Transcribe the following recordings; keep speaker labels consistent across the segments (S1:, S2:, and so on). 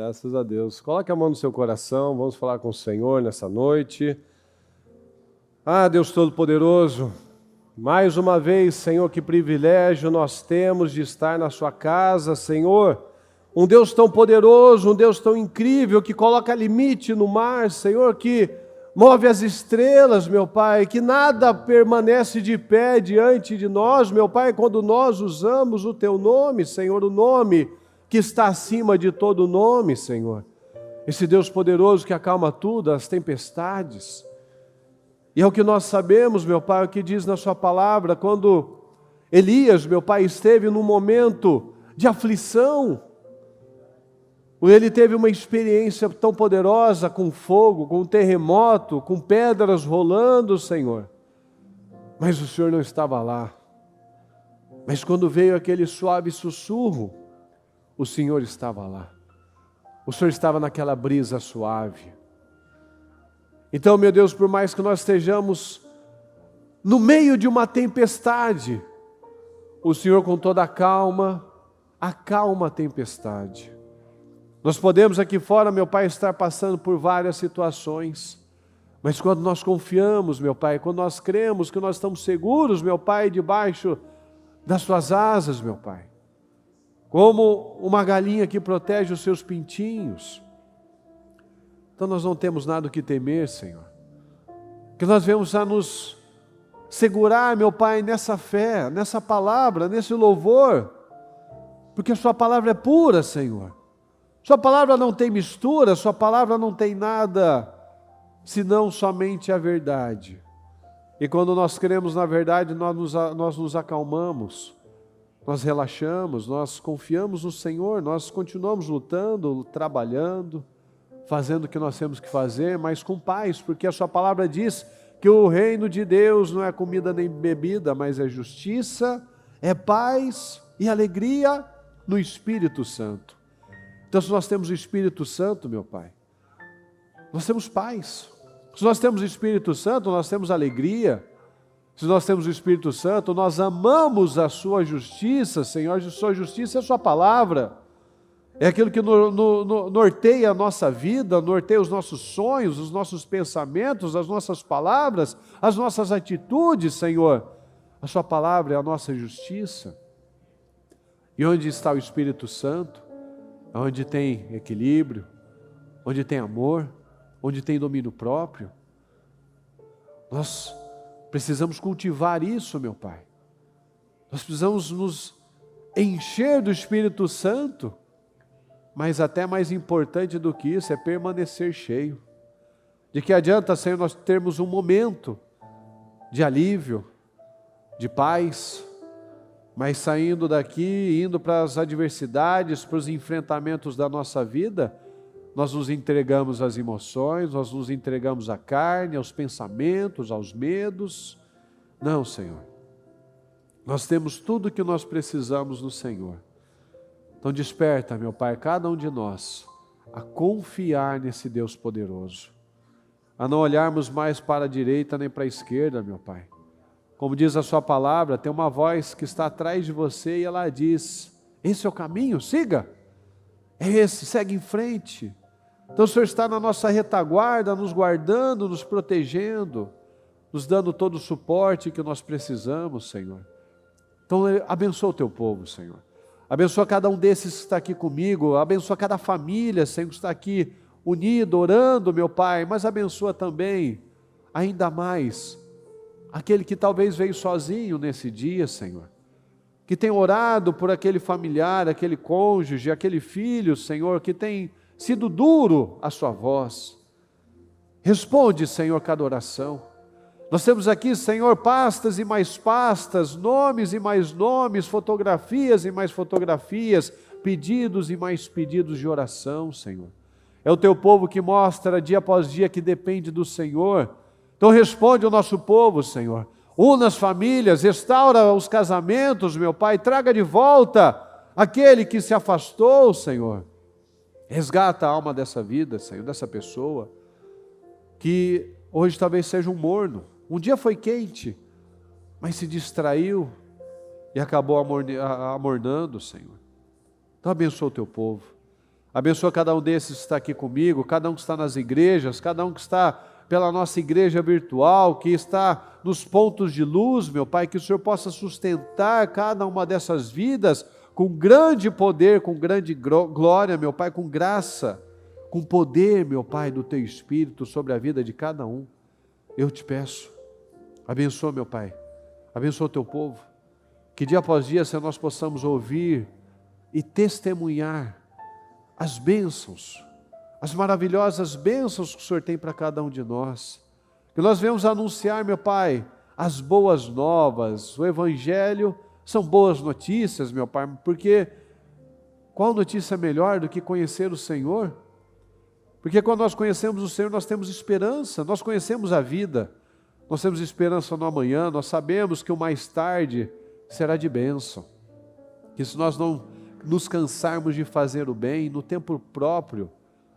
S1: Graças a Deus. Coloque a mão no seu coração, vamos falar com o Senhor nessa noite. Deus Todo-Poderoso, mais uma vez, Senhor, que privilégio nós temos de estar na sua casa, Senhor. Um Deus tão poderoso, um Deus tão incrível, que coloca limite no mar, Senhor, que move as estrelas, meu Pai, que nada permanece de pé diante de nós, meu Pai, quando nós usamos o Teu nome, Senhor, o nome que está acima de todo nome, Senhor. Esse Deus poderoso que acalma tudo, as tempestades. E é o que nós sabemos, meu Pai, o que diz na sua palavra, quando Elias, meu Pai, esteve num momento de aflição, ele teve uma experiência tão poderosa com fogo, com terremoto, com pedras rolando, Senhor. Mas o Senhor não estava lá. Mas quando veio aquele suave sussurro, o Senhor estava lá. O Senhor estava naquela brisa suave. Então, meu Deus, por mais que nós estejamos no meio de uma tempestade, o Senhor com toda a calma, acalma a tempestade. Nós podemos aqui fora, meu Pai, estar passando por várias situações, mas quando nós confiamos, meu Pai, quando nós cremos que nós estamos seguros, meu Pai, debaixo das suas asas, meu Pai, como uma galinha que protege os seus pintinhos, então nós não temos nada o que temer, Senhor, que nós venhamos a nos segurar, meu Pai, nessa fé, nessa palavra, nesse louvor, porque a sua palavra é pura, Senhor. Sua palavra não tem mistura, sua palavra não tem nada, senão somente a verdade. E quando nós cremos na verdade, nós nos acalmamos, nós relaxamos, nós confiamos no Senhor, nós continuamos lutando, trabalhando, fazendo o que nós temos que fazer, mas com paz, porque a sua palavra diz que o reino de Deus não é comida nem bebida, mas é justiça, é paz e alegria no Espírito Santo. Então, se nós temos o Espírito Santo, meu Pai, nós temos paz. Se nós temos o Espírito Santo, nós temos alegria. Se nós temos o Espírito Santo, nós amamos a sua justiça, Senhor. A sua justiça é a sua palavra. É aquilo que norteia a nossa vida, norteia os nossos sonhos, os nossos pensamentos, as nossas palavras, as nossas atitudes, Senhor. A sua palavra é a nossa justiça. E onde está o Espírito Santo? Onde tem equilíbrio, onde tem amor, onde tem domínio próprio. Nós precisamos cultivar isso, meu Pai. Nós precisamos nos encher do Espírito Santo, mas até mais importante do que isso é permanecer cheio. De que adianta, Senhor, nós termos um momento de alívio, de paz, mas saindo daqui, indo para as adversidades, para os enfrentamentos da nossa vida, nós nos entregamos às emoções, nós nos entregamos à carne, aos pensamentos, aos medos. Não, Senhor. Nós temos tudo o que nós precisamos no Senhor. Então desperta, meu Pai, cada um de nós a confiar nesse Deus poderoso, a não olharmos mais para a direita nem para a esquerda, meu Pai. Como diz a sua palavra, tem uma voz que está atrás de você e ela diz: esse é o caminho, siga. É esse, segue em frente. Então o Senhor está na nossa retaguarda, nos guardando, nos protegendo, nos dando todo o suporte que nós precisamos, Senhor. Então abençoa o teu povo, Senhor. Abençoa cada um desses que está aqui comigo, abençoa cada família, Senhor, que está aqui unido, orando, meu Pai, mas abençoa também, ainda mais, aquele que talvez veio sozinho nesse dia, Senhor, que tem orado por aquele familiar, aquele cônjuge, aquele filho, Senhor, que tem sido duro a sua voz. Responde, Senhor, cada oração. Nós temos aqui, Senhor, pastas e mais pastas, nomes e mais nomes, fotografias e mais fotografias, pedidos e mais pedidos de oração, Senhor. É o teu povo que mostra dia após dia que depende do Senhor. Então responde ao nosso povo, Senhor. Una as famílias, restaura os casamentos, meu Pai. Traga de volta aquele que se afastou, Senhor. Resgata a alma dessa vida, Senhor, dessa pessoa, que hoje talvez seja um morno. Um dia foi quente, mas se distraiu e acabou amornando, Senhor. Então abençoa o teu povo. Abençoa cada um desses que está aqui comigo, cada um que está nas igrejas, cada um que está pela nossa igreja virtual, que está nos pontos de luz, meu Pai, que o Senhor possa sustentar cada uma dessas vidas com grande poder, com grande glória, meu Pai, com graça, com poder, meu Pai, do Teu Espírito sobre a vida de cada um. Eu te peço, abençoa, meu Pai, abençoa o Teu povo, que dia após dia, Senhor, nós possamos ouvir e testemunhar as bênçãos, as maravilhosas bênçãos que o Senhor tem para cada um de nós, que nós venhamos anunciar, meu Pai, as boas novas, o Evangelho são boas notícias, meu Pai, porque qual notícia melhor do que conhecer o Senhor? Porque quando nós conhecemos o Senhor, nós temos esperança, nós conhecemos a vida, nós temos esperança no amanhã, nós sabemos que o mais tarde será de bênção, que se nós não nos cansarmos de fazer o bem, no tempo próprio,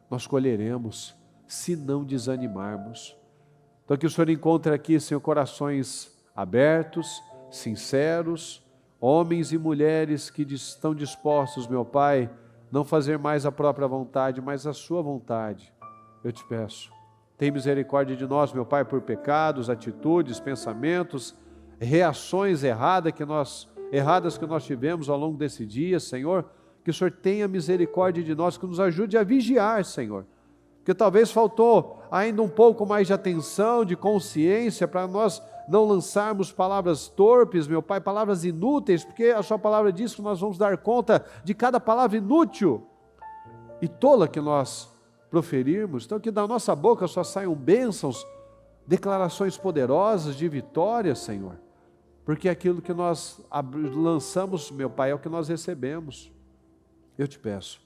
S1: nós colheremos, se não desanimarmos. Então que o Senhor encontre aqui, Senhor, corações abertos, sinceros, homens e mulheres que estão dispostos, meu Pai, não fazer mais a própria vontade, mas a sua vontade. Eu te peço, tem misericórdia de nós, meu Pai, por pecados, atitudes, pensamentos, reações erradas que nós tivemos ao longo desse dia, Senhor, que o Senhor tenha misericórdia de nós, que nos ajude a vigiar, Senhor, porque talvez faltou ainda um pouco mais de atenção, de consciência, para nós não lançarmos palavras torpes, meu Pai, palavras inúteis, porque a sua palavra diz que nós vamos dar conta de cada palavra inútil e tola que nós proferirmos. Então que da nossa boca só saiam bênçãos, declarações poderosas de vitória, Senhor, porque aquilo que nós lançamos, meu Pai, é o que nós recebemos. Eu te peço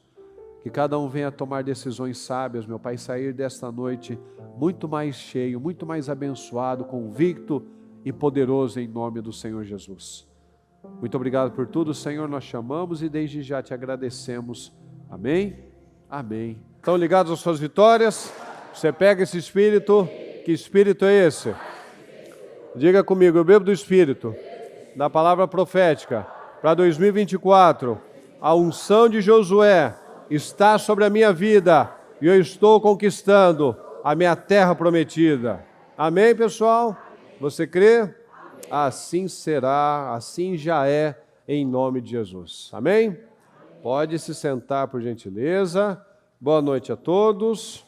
S1: que cada um venha tomar decisões sábias, meu Pai, sair desta noite muito mais cheio, muito mais abençoado, convicto e poderoso em nome do Senhor Jesus. Muito obrigado por tudo, Senhor, nós chamamos e desde já te agradecemos. Amém? Amém. Estão ligados às suas vitórias? Você pega esse Espírito, que Espírito é esse? Diga comigo, eu bebo do Espírito, da palavra profética, para 2024, a unção de Josué está sobre a minha vida e eu estou conquistando a minha terra prometida. Amém, pessoal? Você crê? Assim será, assim já é, em nome de Jesus. Amém? Pode se sentar, por gentileza. Boa noite a todos.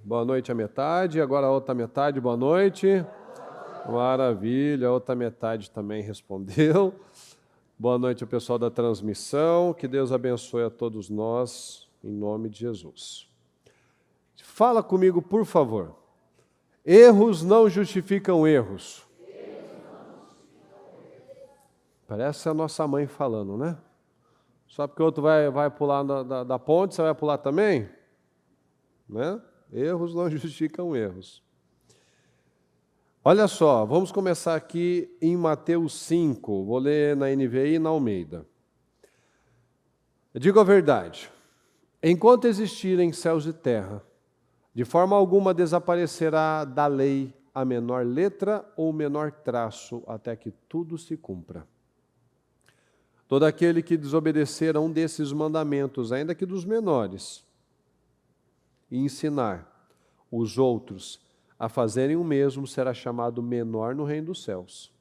S1: Boa noite a metade, agora a outra metade, boa noite. Maravilha, a outra metade também respondeu. Boa noite ao pessoal da transmissão, que Deus abençoe a todos nós, em nome de Jesus. Fala comigo, por favor. Erros não justificam erros. Parece a nossa mãe falando, né? Só porque o outro vai pular da ponte, você vai pular também? Né? Erros não justificam erros. Olha só, vamos começar aqui em Mateus 5, vou ler na NVI e na Almeida. Eu digo a verdade, enquanto existirem céus e terra, de forma alguma desaparecerá da lei a menor letra ou o menor traço, até que tudo se cumpra. Todo aquele que desobedecer a um desses mandamentos, ainda que dos menores, e ensinar os outros a fazerem o mesmo, será chamado menor no reino dos céus.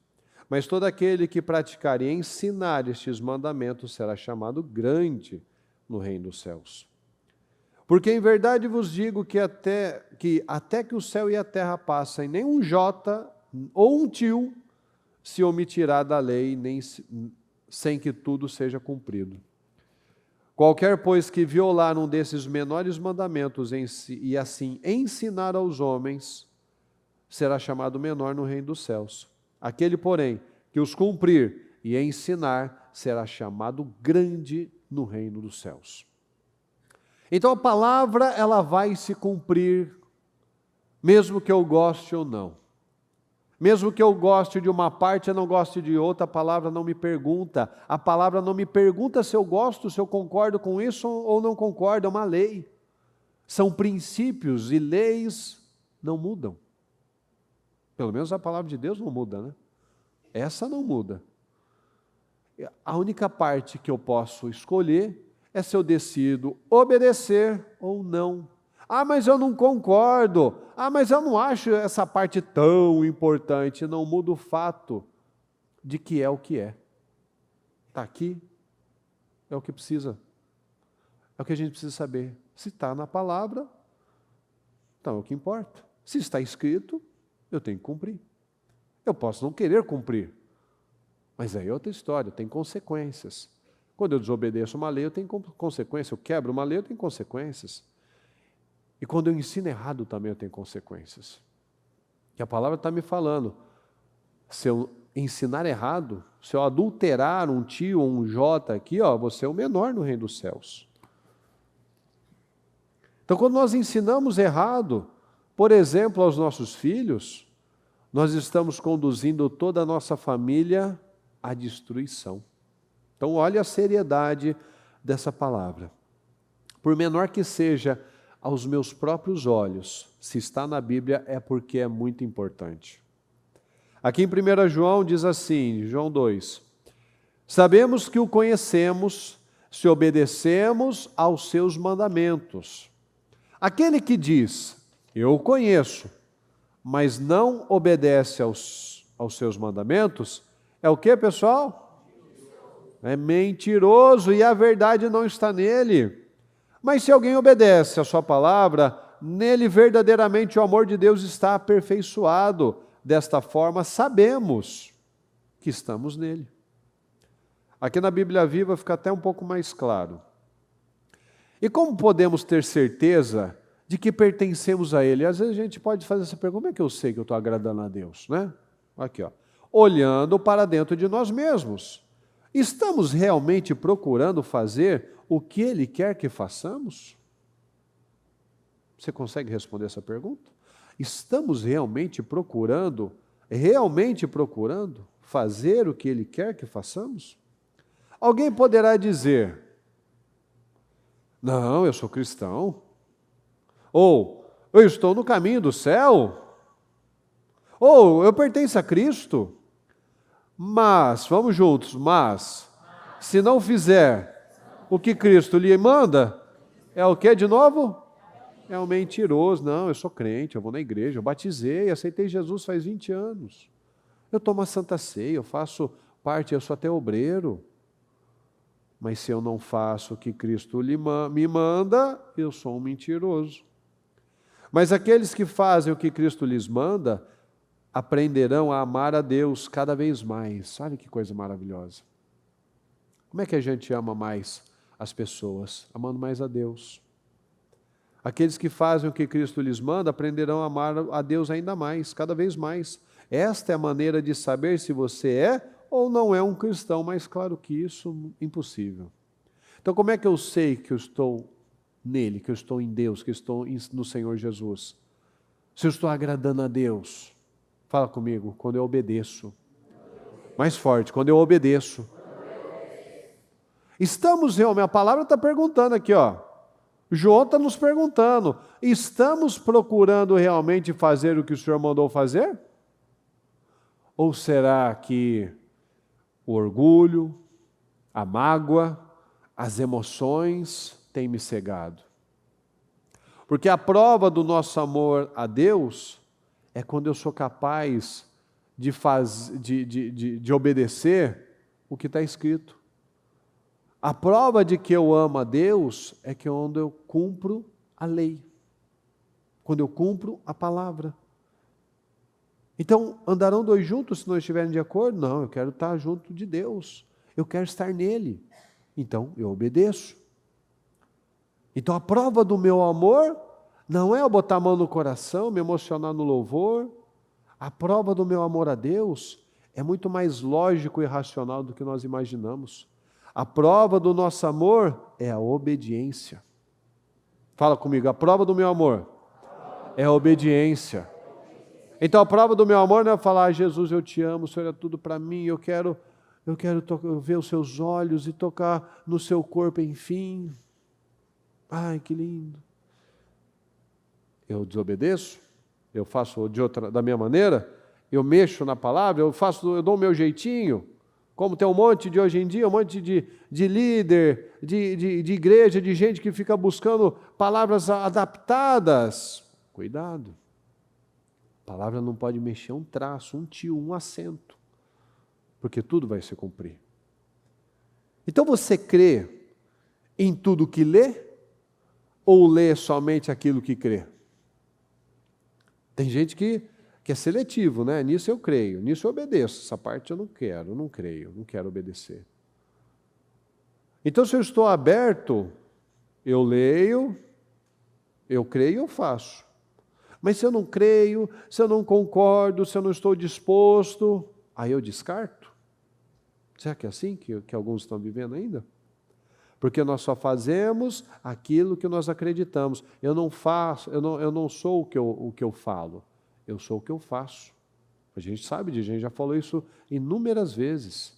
S1: Mas todo aquele que praticar e ensinar estes mandamentos será chamado grande no reino dos céus. Porque em verdade vos digo que até que o céu e a terra passem, nem um jota ou um tio se omitirá da lei, sem que tudo seja cumprido. Qualquer, pois, que violar um desses menores mandamentos e assim ensinar aos homens, será chamado menor no reino dos céus. Aquele, porém, que os cumprir e ensinar, será chamado grande no reino dos céus. Então a palavra, ela vai se cumprir, mesmo que eu goste ou não. Mesmo que eu goste de uma parte e não goste de outra, a palavra não me pergunta. A palavra não me pergunta se eu gosto, se eu concordo com isso ou não concordo, é uma lei. São princípios e leis não mudam. Pelo menos a palavra de Deus não muda, né? Essa não muda. A única parte que eu posso escolher é se eu decido obedecer ou não. Ah, mas eu não concordo. Ah, mas eu não acho essa parte tão importante. Não muda o fato de que é o que é. Está aqui, é o que precisa. É o que a gente precisa saber. Se está na palavra, então é o que importa. Se está escrito, eu tenho que cumprir. Eu posso não querer cumprir, mas aí é outra história, tem consequências. Quando eu desobedeço uma lei, eu tenho consequências. Eu quebro uma lei, eu tenho consequências. E quando eu ensino errado também, eu tenho consequências. E a palavra está me falando, se eu ensinar errado, se eu adulterar um tio ou um jota aqui, você é o menor no reino dos céus. Então, quando nós ensinamos errado, por exemplo, aos nossos filhos, nós estamos conduzindo toda a nossa família à destruição. Então, olha a seriedade dessa palavra. Por menor que seja aos meus próprios olhos, se está na Bíblia é porque é muito importante. Aqui em 1 João diz assim, João 2, sabemos que o conhecemos se obedecemos aos seus mandamentos. Aquele que diz, eu o conheço, mas não obedece aos seus mandamentos, é o que, pessoal? É mentiroso e a verdade não está nele. Mas se alguém obedece a sua palavra, nele verdadeiramente o amor de Deus está aperfeiçoado. Desta forma, sabemos que estamos nele. Aqui na Bíblia Viva fica até um pouco mais claro. E como podemos ter certeza de que pertencemos a Ele? Às vezes a gente pode fazer essa pergunta, como é que eu sei que eu estou agradando a Deus? Né? Aqui, olhando para dentro de nós mesmos. Estamos realmente procurando fazer o que Ele quer que façamos? Você consegue responder essa pergunta? Estamos realmente procurando fazer o que Ele quer que façamos? Alguém poderá dizer, não, eu sou cristão. Ou, eu estou no caminho do céu. Ou, eu pertenço a Cristo. Mas, vamos juntos, mas, se não fizer o que Cristo lhe manda, é o que de novo? É um mentiroso. Não, eu sou crente, eu vou na igreja, eu batizei, aceitei Jesus faz 20 anos. Eu tomo a Santa Ceia, eu faço parte, eu sou até obreiro. Mas se eu não faço o que Cristo me manda, eu sou um mentiroso. Mas aqueles que fazem o que Cristo lhes manda, aprenderão a amar a Deus cada vez mais. Olha que coisa maravilhosa. Como é que a gente ama mais as pessoas? Amando mais a Deus. Aqueles que fazem o que Cristo lhes manda, aprenderão a amar a Deus ainda mais, cada vez mais. Esta é a maneira de saber se você é ou não é um cristão, mais claro que isso, impossível. Então, como é que eu sei que eu estou nele, que eu estou em Deus, que eu estou no Senhor Jesus? Se eu estou agradando a Deus, fala comigo, quando eu obedeço. Mais forte, quando eu obedeço. Estamos realmente, a palavra está perguntando aqui, João está nos perguntando, estamos procurando realmente fazer o que o Senhor mandou fazer? Ou será que o orgulho, a mágoa, as emoções têm me cegado? Porque a prova do nosso amor a Deus é quando eu sou capaz de obedecer o que está escrito. A prova de que eu amo a Deus é que quando eu cumpro a lei, quando eu cumpro a palavra. Então, andarão dois juntos se não estiverem de acordo? Não, eu quero estar junto de Deus. Eu quero estar nele. Então, eu obedeço. Então, a prova do meu amor não é eu botar a mão no coração, me emocionar no louvor. A prova do meu amor a Deus é muito mais lógico e racional do que nós imaginamos. A prova do nosso amor é a obediência. Fala comigo, a prova do meu amor é a obediência. Então a prova do meu amor não é falar, Jesus, eu te amo, o Senhor é tudo para mim, eu quero ver os seus olhos e tocar no seu corpo, enfim. Ai, que lindo. Eu desobedeço, eu faço da minha maneira, eu mexo na palavra, eu dou o meu jeitinho. Como tem um monte de hoje em dia, um monte de líder, de igreja, de gente que fica buscando palavras adaptadas. Cuidado. A palavra não pode mexer um traço, um tio, um acento, porque tudo vai se cumprir. Então você crê em tudo que lê ou lê somente aquilo que crê? Tem gente que é seletivo, né? Nisso eu creio, nisso eu obedeço. Essa parte eu não quero, não creio, não quero obedecer. Então, se eu estou aberto, eu leio, eu creio, eu faço. Mas se eu não creio, se eu não concordo, se eu não estou disposto, aí eu descarto. Será que é assim que alguns estão vivendo ainda? Porque nós só fazemos aquilo que nós acreditamos. Eu não sou o que eu falo. Eu sou o que eu faço. A gente sabe disso, a gente já falou isso inúmeras vezes.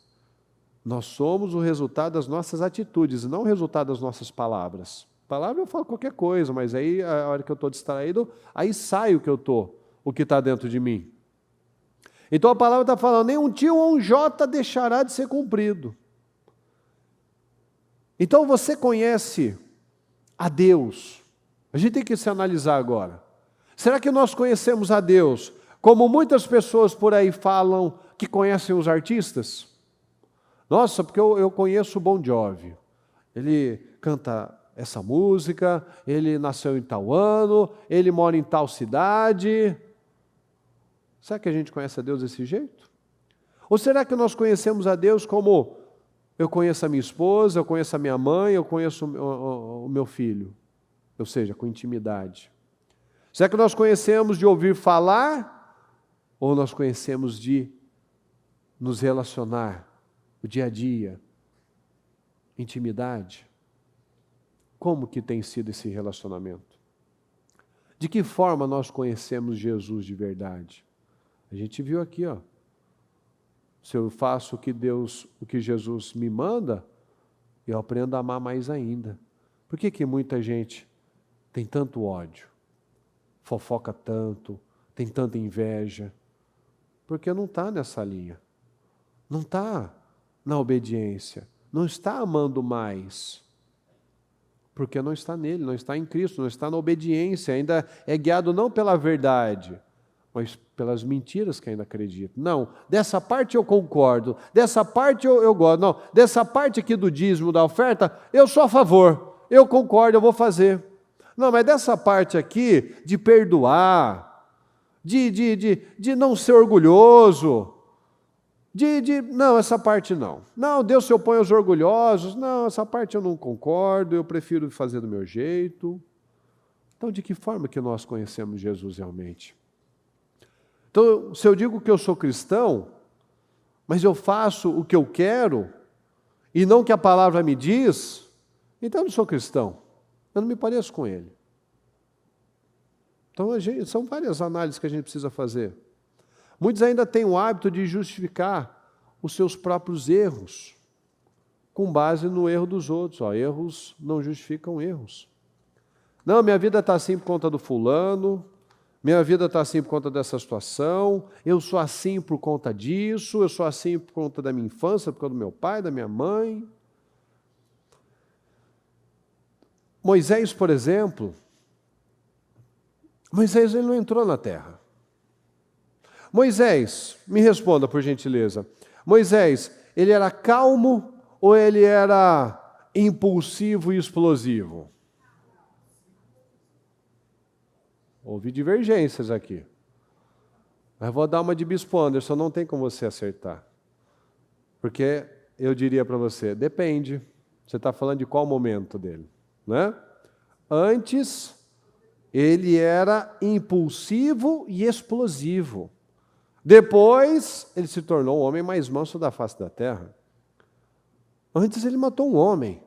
S1: Nós somos o resultado das nossas atitudes, não o resultado das nossas palavras. Palavra eu falo qualquer coisa, mas aí a hora que eu estou distraído, aí sai o que está dentro de mim. Então a palavra está falando, nem um tio ou um jota deixará de ser cumprido. Então você conhece a Deus. A gente tem que se analisar agora. Será que nós conhecemos a Deus como muitas pessoas por aí falam que conhecem os artistas? Nossa, porque eu conheço o Bon Jovi. Ele canta essa música, ele nasceu em tal ano, ele mora em tal cidade. Será que a gente conhece a Deus desse jeito? Ou será que nós conhecemos a Deus como eu conheço a minha esposa, eu conheço a minha mãe, eu conheço o meu filho? Ou seja, com intimidade. Será que nós conhecemos de ouvir falar ou nós conhecemos de nos relacionar, o dia a dia, intimidade? Como que tem sido esse relacionamento? De que forma nós conhecemos Jesus de verdade? A gente viu aqui, ó. Se eu faço o que Jesus me manda, eu aprendo a amar mais ainda. Por que muita gente tem tanto ódio? Fofoca tanto, tem tanta inveja, porque não está nessa linha, não está na obediência, não está amando mais, porque não está nele, não está em Cristo, não está na obediência, ainda é guiado não pela verdade, mas pelas mentiras que ainda acredita. Não, dessa parte eu concordo, dessa parte eu gosto, não, dessa parte aqui do dízimo, da oferta, eu sou a favor, eu concordo, eu vou fazer. Não, mas dessa parte aqui, de perdoar, de não ser orgulhoso, não, essa parte não. Não, Deus se opõe aos orgulhosos, não, essa parte eu não concordo, eu prefiro fazer do meu jeito. Então, de que forma que nós conhecemos Jesus realmente? Então, se eu digo que eu sou cristão, mas eu faço o que eu quero, e não o que a palavra me diz, então eu não sou cristão. Eu não me pareço com ele. Então, são várias análises que a gente precisa fazer. Muitos ainda têm o hábito de justificar os seus próprios erros, com base no erro dos outros. Erros não justificam erros. Não, minha vida está assim por conta do fulano, minha vida está assim por conta dessa situação, eu sou assim por conta disso, eu sou assim por conta da minha infância, por conta do meu pai, da minha mãe. Moisés, por exemplo, Moisés ele não entrou na terra. Moisés, me responda por gentileza, Moisés, ele era calmo ou ele era impulsivo e explosivo? Houve divergências aqui. Mas vou dar uma de Bispo Anderson, não tem como você acertar. Porque eu diria para você, depende. Você está falando de qual momento dele? Né? Antes, ele era impulsivo e explosivo. Depois, ele se tornou o homem mais manso da face da terra. Antes, ele matou um homem.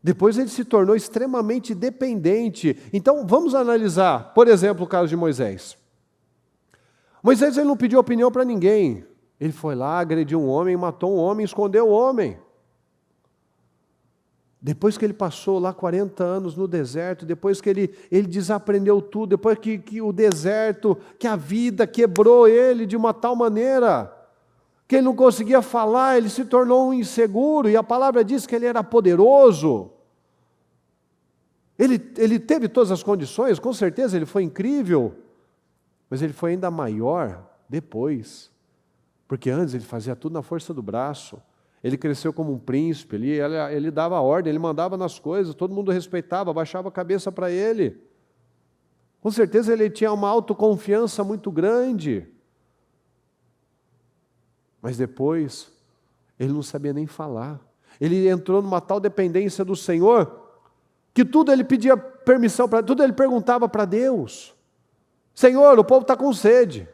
S1: Depois, ele se tornou extremamente dependente. Então, vamos analisar, por exemplo, o caso de Moisés. Moisés ele não pediu opinião para ninguém. Ele foi lá, agrediu um homem, matou um homem, escondeu o homem. Depois que ele passou lá 40 anos no deserto, depois que ele desaprendeu tudo, depois que o deserto, que a vida quebrou ele de uma tal maneira, que ele não conseguia falar, ele se tornou um inseguro, e a palavra diz que ele era poderoso. Ele teve todas as condições, com certeza ele foi incrível, mas ele foi ainda maior depois, porque antes ele fazia tudo na força do braço. Ele cresceu como um príncipe, ele dava ordem, ele mandava nas coisas, todo mundo respeitava, baixava a cabeça para ele. Com certeza ele tinha uma autoconfiança muito grande. Mas depois, ele não sabia nem falar. Ele entrou numa tal dependência do Senhor, que tudo ele pedia permissão, tudo ele perguntava para Deus. Senhor, o povo está com sede.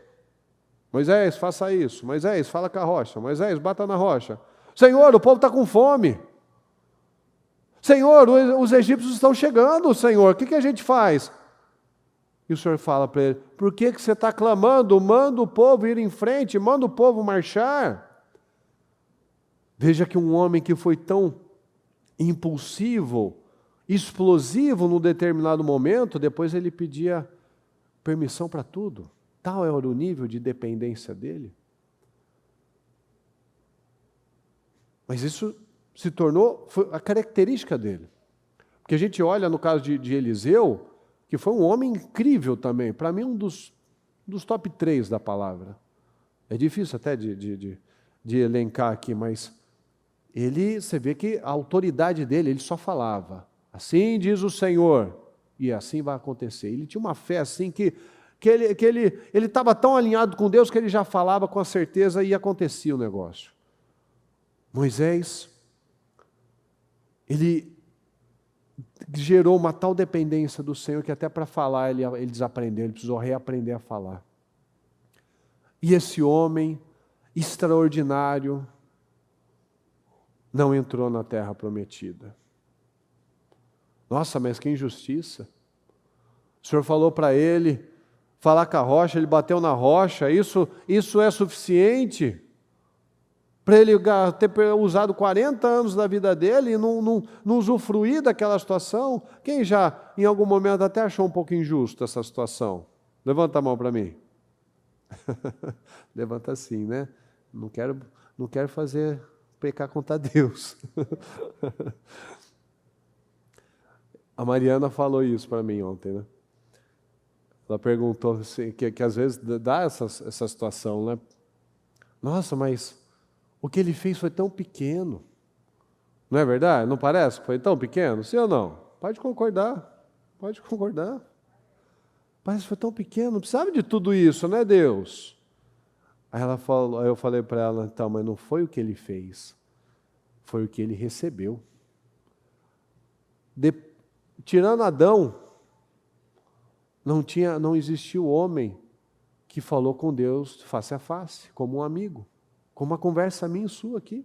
S1: Moisés, faça isso. Moisés, fala com a rocha. Moisés, bata na rocha. Senhor, o povo está com fome. Senhor, os egípcios estão chegando, Senhor, o que a gente faz? E o Senhor fala para ele, por que você está clamando? Manda o povo ir em frente, manda o povo marchar. Veja que um homem que foi tão impulsivo, explosivo num determinado momento, depois ele pedia permissão para tudo. Tal era o nível de dependência dele. Mas isso se tornou foi a característica dele. Porque a gente olha no caso de Eliseu, que foi um homem incrível também, para mim um dos top 3 da palavra. É difícil até de elencar aqui, mas você vê que a autoridade dele, ele só falava, assim diz o Senhor, e assim vai acontecer. Ele tinha uma fé assim que ele estava tão alinhado com Deus que ele já falava com a certeza e acontecia o negócio. Moisés, ele gerou uma tal dependência do Senhor que até para falar ele desaprendeu, ele precisou reaprender a falar. E esse homem extraordinário não entrou na terra prometida. Nossa, mas que injustiça. O Senhor falou para ele falar com a rocha, ele bateu na rocha, isso é suficiente para ele ter usado 40 anos da vida dele e não usufruir daquela situação? Quem já, em algum momento, até achou um pouco injusto essa situação? Levanta a mão para mim. Levanta assim, né? Não quero fazer pecar contra Deus. A Mariana falou isso para mim ontem, né? Ela perguntou assim, que às vezes dá essa situação, né? Nossa, mas o que ele fez foi tão pequeno. Não é verdade? Não parece que foi tão pequeno? Sim ou não? Pode concordar. Pode concordar. Parece que foi tão pequeno, não precisava de tudo isso, né, Deus? Aí eu falei para ela, então, mas não foi o que ele fez, foi o que ele recebeu. Tirando Adão, não existiu homem que falou com Deus face a face, como um amigo, como uma conversa minha e sua aqui,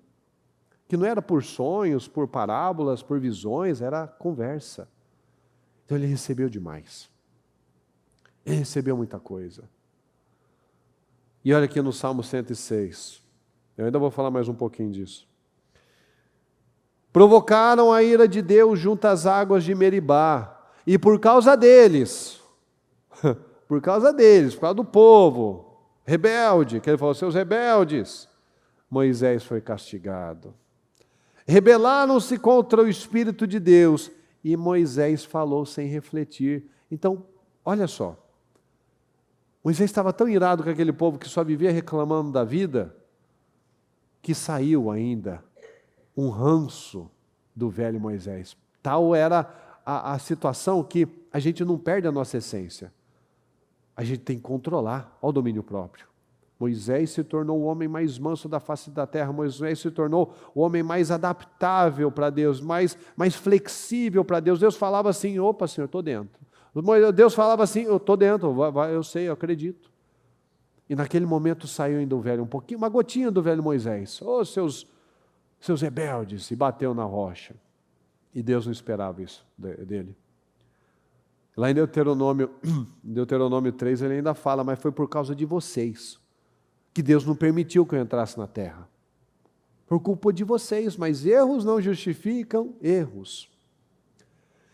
S1: que não era por sonhos, por parábolas, por visões, era conversa. Então ele recebeu demais. Ele recebeu muita coisa. E olha aqui no Salmo 106, eu ainda vou falar mais um pouquinho disso. Provocaram a ira de Deus junto às águas de Meribá, e por causa deles, por causa do povo rebelde, que ele falou, seus rebeldes, Moisés foi castigado. Rebelaram-se contra o Espírito de Deus, e Moisés falou sem refletir. Então, olha só, Moisés estava tão irado com aquele povo que só vivia reclamando da vida, que saiu ainda um ranço do velho Moisés. Tal era a situação que a gente não perde a nossa essência. A gente tem que controlar o domínio próprio. Moisés se tornou o homem mais manso da face da terra. Moisés se tornou o homem mais adaptável para Deus, mais flexível para Deus. Deus falava assim, opa, Senhor, estou dentro. Deus falava assim, eu estou dentro, eu sei, eu acredito. E naquele momento saiu ainda o velho, uma gotinha do velho Moisés. Oh, seus rebeldes, e bateu na rocha. E Deus não esperava isso dele. Lá em Deuteronômio 3, ele ainda fala, mas foi por causa de vocês que Deus não permitiu que eu entrasse na terra. Por culpa de vocês, mas erros não justificam erros.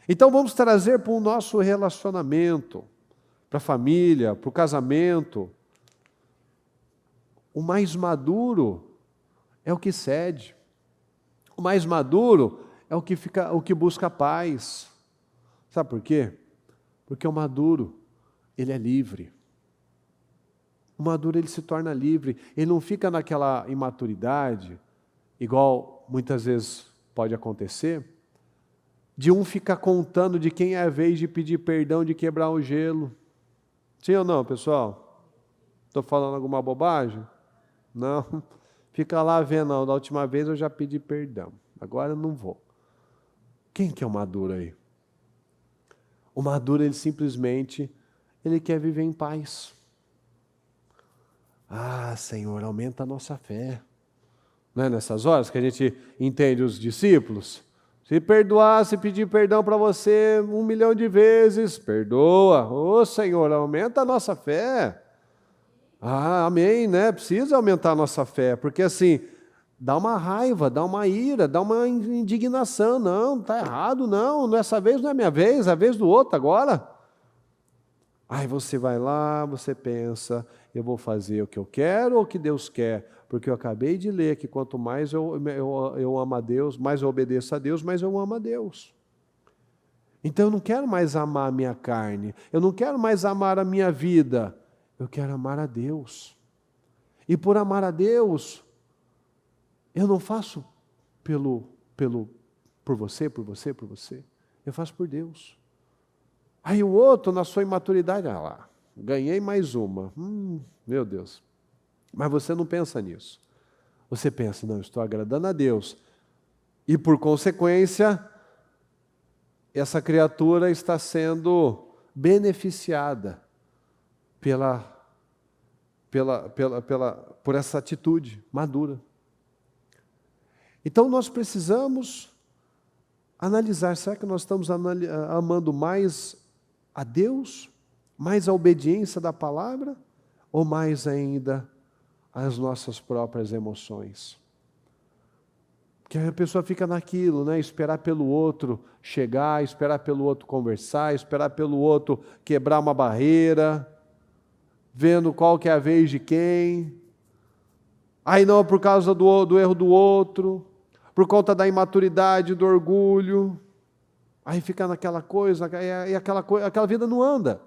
S1: Então vamos trazer para o nosso relacionamento, para a família, para o casamento. O mais maduro é o que cede. O mais maduro é o que busca paz. Sabe por quê? Porque o maduro, ele é livre. O maduro, ele se torna livre. Ele não fica naquela imaturidade, igual muitas vezes pode acontecer, de um ficar contando de quem é a vez de pedir perdão, de quebrar o gelo. Sim ou não, pessoal? Estou falando alguma bobagem? Não. Fica lá vendo, não, da última vez eu já pedi perdão, agora eu não vou. Quem que é o maduro aí? O maduro, ele simplesmente, ele quer viver em paz. Ah, Senhor, aumenta a nossa fé. Não é nessas horas que a gente entende os discípulos? Se perdoar, se pedir perdão para você 1 milhão de vezes, perdoa. Ô Senhor, aumenta a nossa fé. Ah, amém, né? Precisa aumentar a nossa fé, porque assim, dá uma raiva, dá uma ira, dá uma indignação. Não, está errado, não. Essa vez não é minha vez, é a vez do outro agora. Aí você vai lá, você pensa, eu vou fazer o que eu quero ou o que Deus quer? Porque eu acabei de ler que quanto mais eu amo a Deus, mais eu obedeço a Deus, mais eu amo a Deus. Então eu não quero mais amar a minha carne, eu não quero mais amar a minha vida, eu quero amar a Deus. E por amar a Deus, eu não faço por você, eu faço por Deus. Aí o outro, na sua imaturidade, ah lá, ganhei mais uma. Meu Deus. Mas você não pensa nisso. Você pensa, não, estou agradando a Deus. E por consequência, essa criatura está sendo beneficiada por essa atitude madura. Então nós precisamos analisar, será que nós estamos amando mais a Deus, mais a obediência da palavra, ou mais ainda as nossas próprias emoções? Porque a pessoa fica naquilo, né? Esperar pelo outro chegar, esperar pelo outro conversar, esperar pelo outro quebrar uma barreira, vendo qual que é a vez de quem. Aí não, por causa do erro do outro, por conta da imaturidade, do orgulho. Aí fica naquela coisa, e aquela vida não anda.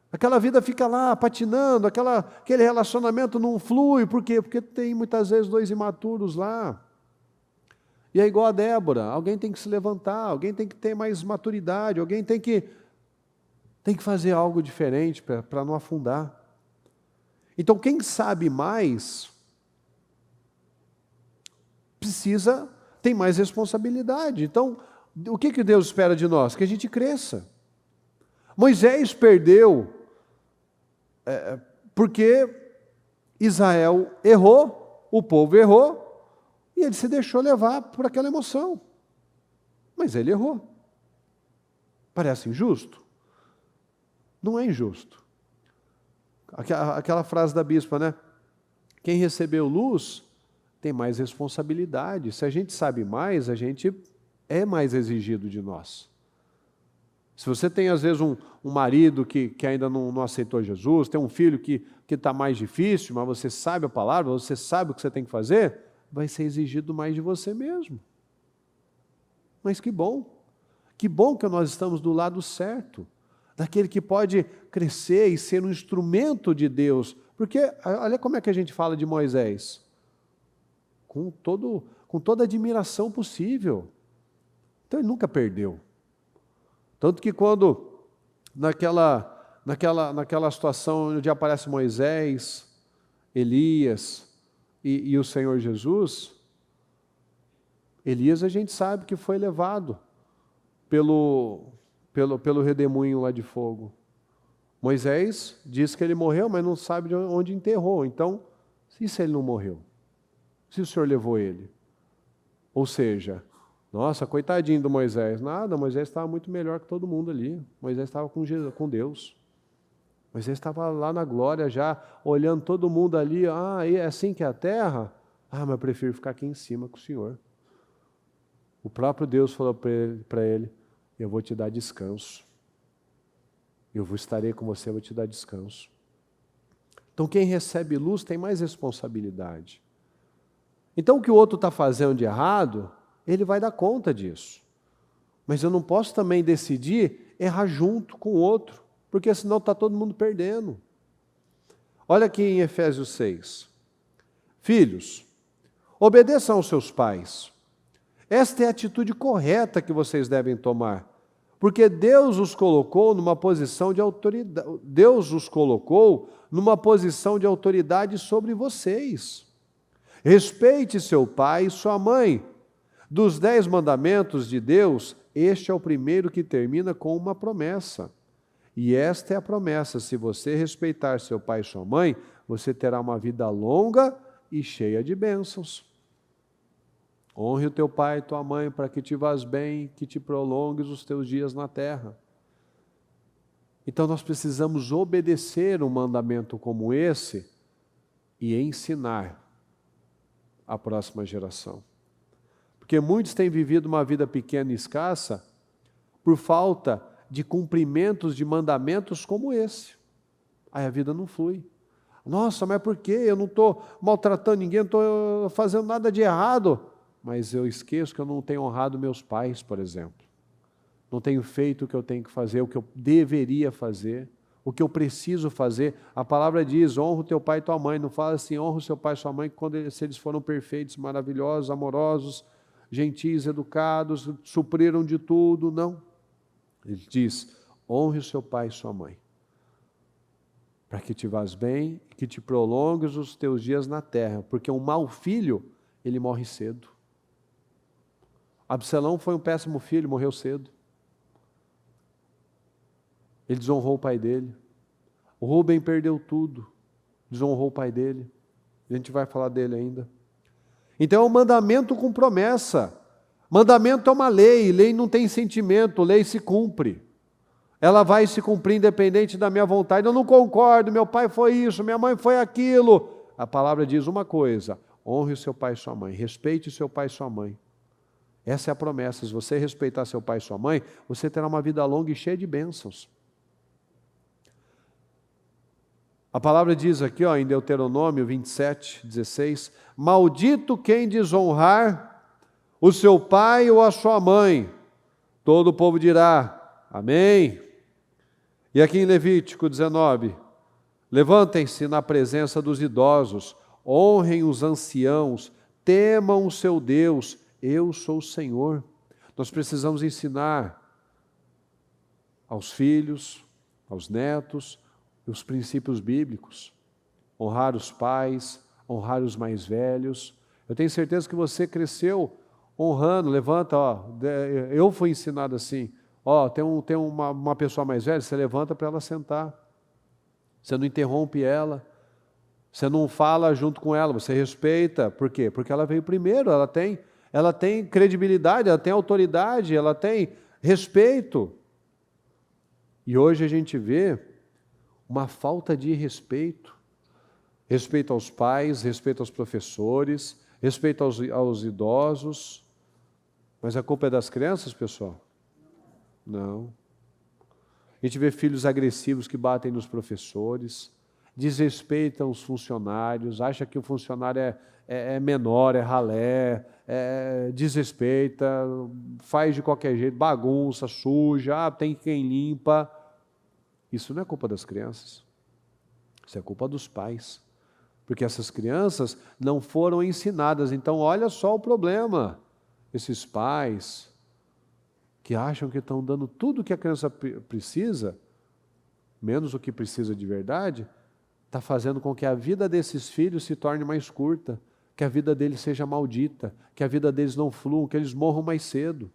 S1: Aquela vida fica lá patinando, aquele relacionamento não flui. Por quê? Porque tem muitas vezes 2 imaturos lá. E é igual a Débora, alguém tem que se levantar, alguém tem que ter mais maturidade, alguém tem que fazer algo diferente para não afundar. Então quem sabe mais, tem mais responsabilidade. Então, o que Deus espera de nós? Que a gente cresça. Moisés perdeu porque Israel errou, o povo errou, e ele se deixou levar por aquela emoção. Mas ele errou. Parece injusto? Não é injusto. Aquela frase da bispa, né? Quem recebeu luz tem mais responsabilidade. Se a gente sabe mais, a gente é mais exigido de nós. Se você tem, às vezes, um marido que ainda não aceitou Jesus, tem um filho que está mais difícil, mas você sabe a palavra, você sabe o que você tem que fazer, vai ser exigido mais de você mesmo. Mas que bom que nós estamos do lado certo, daquele que pode crescer e ser um instrumento de Deus. Porque, olha como é que a gente fala de Moisés, com toda a admiração possível. Então ele nunca perdeu. Tanto que quando, naquela situação onde aparece Moisés, Elias e o Senhor Jesus, Elias a gente sabe que foi levado pelo redemoinho lá de fogo. Moisés diz que ele morreu, mas não sabe de onde enterrou. Então, e se ele não morreu? Se o Senhor levou ele? Ou seja, nossa, coitadinho do Moisés. Nada, Moisés estava muito melhor que todo mundo ali. Moisés estava com Deus. Moisés estava lá na glória já, olhando todo mundo ali. Ah, é assim que é a terra? Ah, mas eu prefiro ficar aqui em cima com o Senhor. O próprio Deus falou para ele, eu vou te dar descanso. Estarei com você, eu vou te dar descanso. Então quem recebe luz tem mais responsabilidade. Então o que o outro está fazendo de errado, ele vai dar conta disso. Mas eu não posso também decidir errar junto com o outro, porque senão está todo mundo perdendo. Olha aqui em Efésios 6. Filhos, obedeçam aos seus pais. Esta é a atitude correta que vocês devem tomar, porque Deus os colocou numa posição de autoridade. Deus os colocou numa posição de autoridade sobre vocês. Respeite seu pai e sua mãe. Dos 10 mandamentos de Deus, este é o primeiro que termina com uma promessa. E esta é a promessa: se você respeitar seu pai e sua mãe, você terá uma vida longa e cheia de bênçãos. Honre o teu pai e tua mãe, para que te vás bem, que te prolongues os teus dias na terra. Então nós precisamos obedecer um mandamento como esse e ensinar a próxima geração. Porque muitos têm vivido uma vida pequena e escassa por falta de cumprimentos de mandamentos como esse. Aí a vida não flui. Nossa, mas por quê? Eu não estou maltratando ninguém, não estou fazendo nada de errado. Mas eu esqueço que eu não tenho honrado meus pais, por exemplo. Não tenho feito o que eu tenho que fazer, o que eu deveria fazer, o que eu preciso fazer. A palavra diz: honra o teu pai e tua mãe. Não fala assim: honra o seu pai e sua mãe se eles foram perfeitos, maravilhosos, amorosos, gentis, educados, supriram de tudo. Não. Ele diz: honre o seu pai e sua mãe, para que te vás bem e que te prolongues os teus dias na terra, porque um mau filho, ele morre cedo. Absalão foi um péssimo filho, morreu cedo. Ele desonrou o pai dele. O Rubem perdeu tudo, desonrou o pai dele. A gente vai falar dele ainda. Então é um mandamento com promessa. Mandamento é uma lei, lei não tem sentimento, lei se cumpre. Ela vai se cumprir independente da minha vontade. Eu não concordo, meu pai foi isso, minha mãe foi aquilo. A palavra diz uma coisa: honre o seu pai e sua mãe, respeite o seu pai e sua mãe. Essa é a promessa: se você respeitar seu pai e sua mãe, você terá uma vida longa e cheia de bênçãos. A palavra diz aqui, em Deuteronômio 27:16, maldito quem desonrar o seu pai ou a sua mãe. Todo o povo dirá, amém. E aqui em Levítico 19, levantem-se na presença dos idosos, honrem os anciãos, temam o seu Deus, eu sou o Senhor. Nós precisamos ensinar aos filhos, aos netos, os princípios bíblicos. Honrar os pais, honrar os mais velhos. Eu tenho certeza que você cresceu honrando. Levanta, eu fui ensinado assim, tem uma pessoa mais velha, você levanta para ela sentar. Você não interrompe ela, você não fala junto com ela, você respeita. Por quê? Porque ela veio primeiro, ela tem credibilidade, ela tem autoridade, ela tem respeito. E hoje a gente vê uma falta de respeito. Respeito aos pais, respeito aos professores, respeito aos idosos. Mas a culpa é das crianças, pessoal? Não. A gente vê filhos agressivos que batem nos professores, desrespeitam os funcionários, acha que o funcionário é menor, é ralé, desrespeita, faz de qualquer jeito, bagunça, suja, tem quem limpa. Isso não é culpa das crianças, isso é culpa dos pais, porque essas crianças não foram ensinadas. Então olha só o problema, esses pais que acham que estão dando tudo o que a criança precisa, menos o que precisa de verdade, está fazendo com que a vida desses filhos se torne mais curta, que a vida deles seja maldita, que a vida deles não flua, que eles morram mais cedo.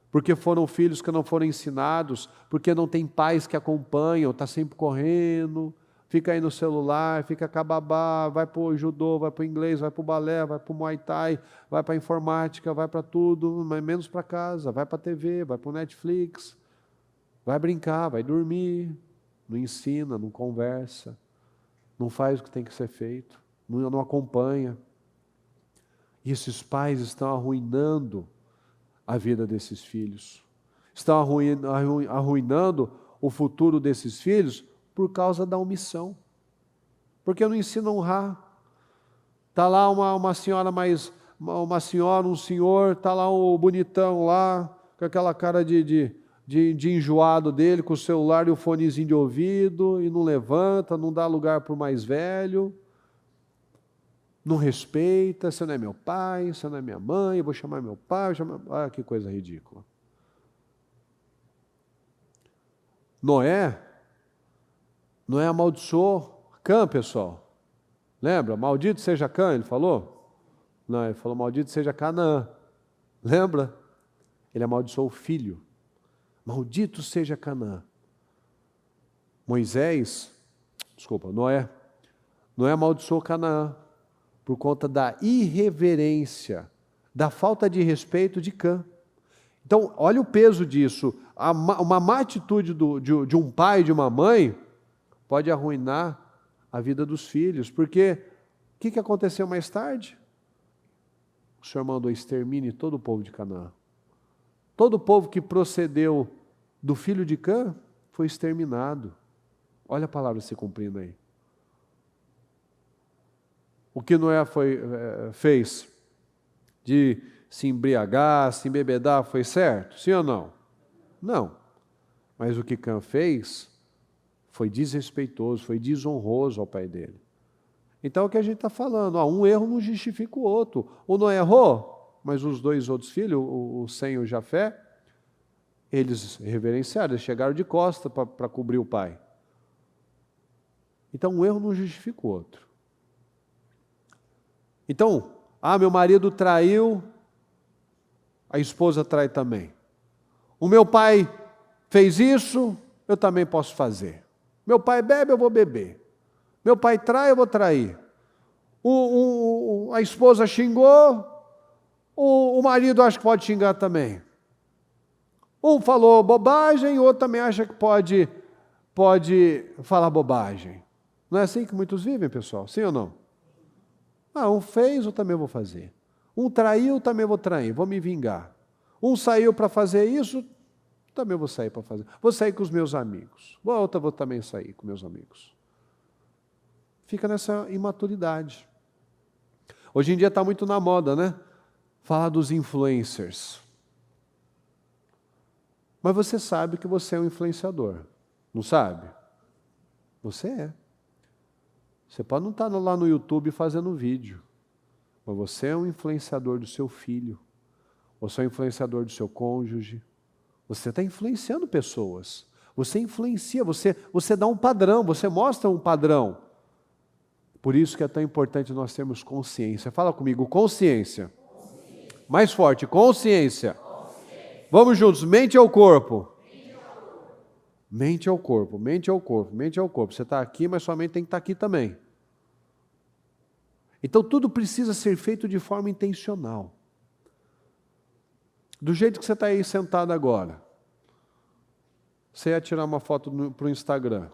S1: Porque foram filhos que não foram ensinados, porque não tem pais que acompanham, está sempre correndo, fica aí no celular, fica cababá, vai para o judô, vai para o inglês, vai para o balé, vai para o muay thai, vai para a informática, vai para tudo, mas menos para casa, vai para a TV, vai para o Netflix, vai brincar, vai dormir, não ensina, não conversa, não faz o que tem que ser feito, não acompanha. E esses pais estão arruinando a vida desses filhos. Estão arruinando o futuro desses filhos por causa da omissão. Porque não ensinam a honrar. Está lá uma senhora uma senhora, um senhor, está lá o bonitão lá, com aquela cara de enjoado dele, com o celular e o fonezinho de ouvido, e não levanta, não dá lugar para o mais velho, não respeita, você não é meu pai, você não é minha mãe, eu vou chamar meu pai, ah, que coisa ridícula. Noé amaldiçoou Cã, pessoal. Lembra? Maldito seja Cã, ele falou? Não, ele falou maldito seja Canaã. Lembra? Ele amaldiçoou o filho. Maldito seja Canaã. Noé amaldiçoou Canaã por conta da irreverência, da falta de respeito de Cã. Então, olha o peso disso. Uma má atitude de um pai e de uma mãe pode arruinar a vida dos filhos. Porque o que aconteceu mais tarde? O Senhor mandou extermine todo o povo de Canaã. Todo o povo que procedeu do filho de Cã foi exterminado. Olha a palavra se cumprindo aí. O que Noé fez de se embriagar, se embebedar, foi certo? Sim ou não? Não. Mas o que Cã fez foi desrespeitoso, foi desonroso ao pai dele. Então é o que a gente está falando, um erro não justifica o outro. O Noé errou, mas os dois outros filhos, o Sem e o Jafé, eles reverenciaram, eles chegaram de costas para cobrir o pai. Então um erro não justifica o outro. Então, meu marido traiu, a esposa trai também. O meu pai fez isso, eu também posso fazer. Meu pai bebe, eu vou beber. Meu pai trai, eu vou trair. A esposa xingou, o marido acha que pode xingar também. Um falou bobagem, o outro também acha que pode falar bobagem. Não é assim que muitos vivem, pessoal? Sim ou não? Um fez, eu também vou fazer. Um traiu, eu também vou trair, vou me vingar. Um saiu para fazer isso, também vou sair para fazer. Vou sair com os meus amigos. Vou também sair com meus amigos. Fica nessa imaturidade. Hoje em dia está muito na moda, né? Falar dos influencers. Mas você sabe que você é um influenciador. Não sabe? Você é. Você pode não estar lá no YouTube fazendo vídeo, mas você é um influenciador do seu filho. Você é um influenciador do seu cônjuge. Você está influenciando pessoas. Você influencia, você dá um padrão, você mostra um padrão. Por isso que é tão importante nós termos consciência. Fala comigo, consciência. Mais forte, consciência. Vamos juntos, mente ao corpo. Mente ao corpo, mente ao corpo, mente ao corpo. Você está aqui, mas sua mente tem que estar aqui também. Então tudo precisa ser feito de forma intencional. Do jeito que você está aí sentado agora, você ia tirar uma foto para o Instagram,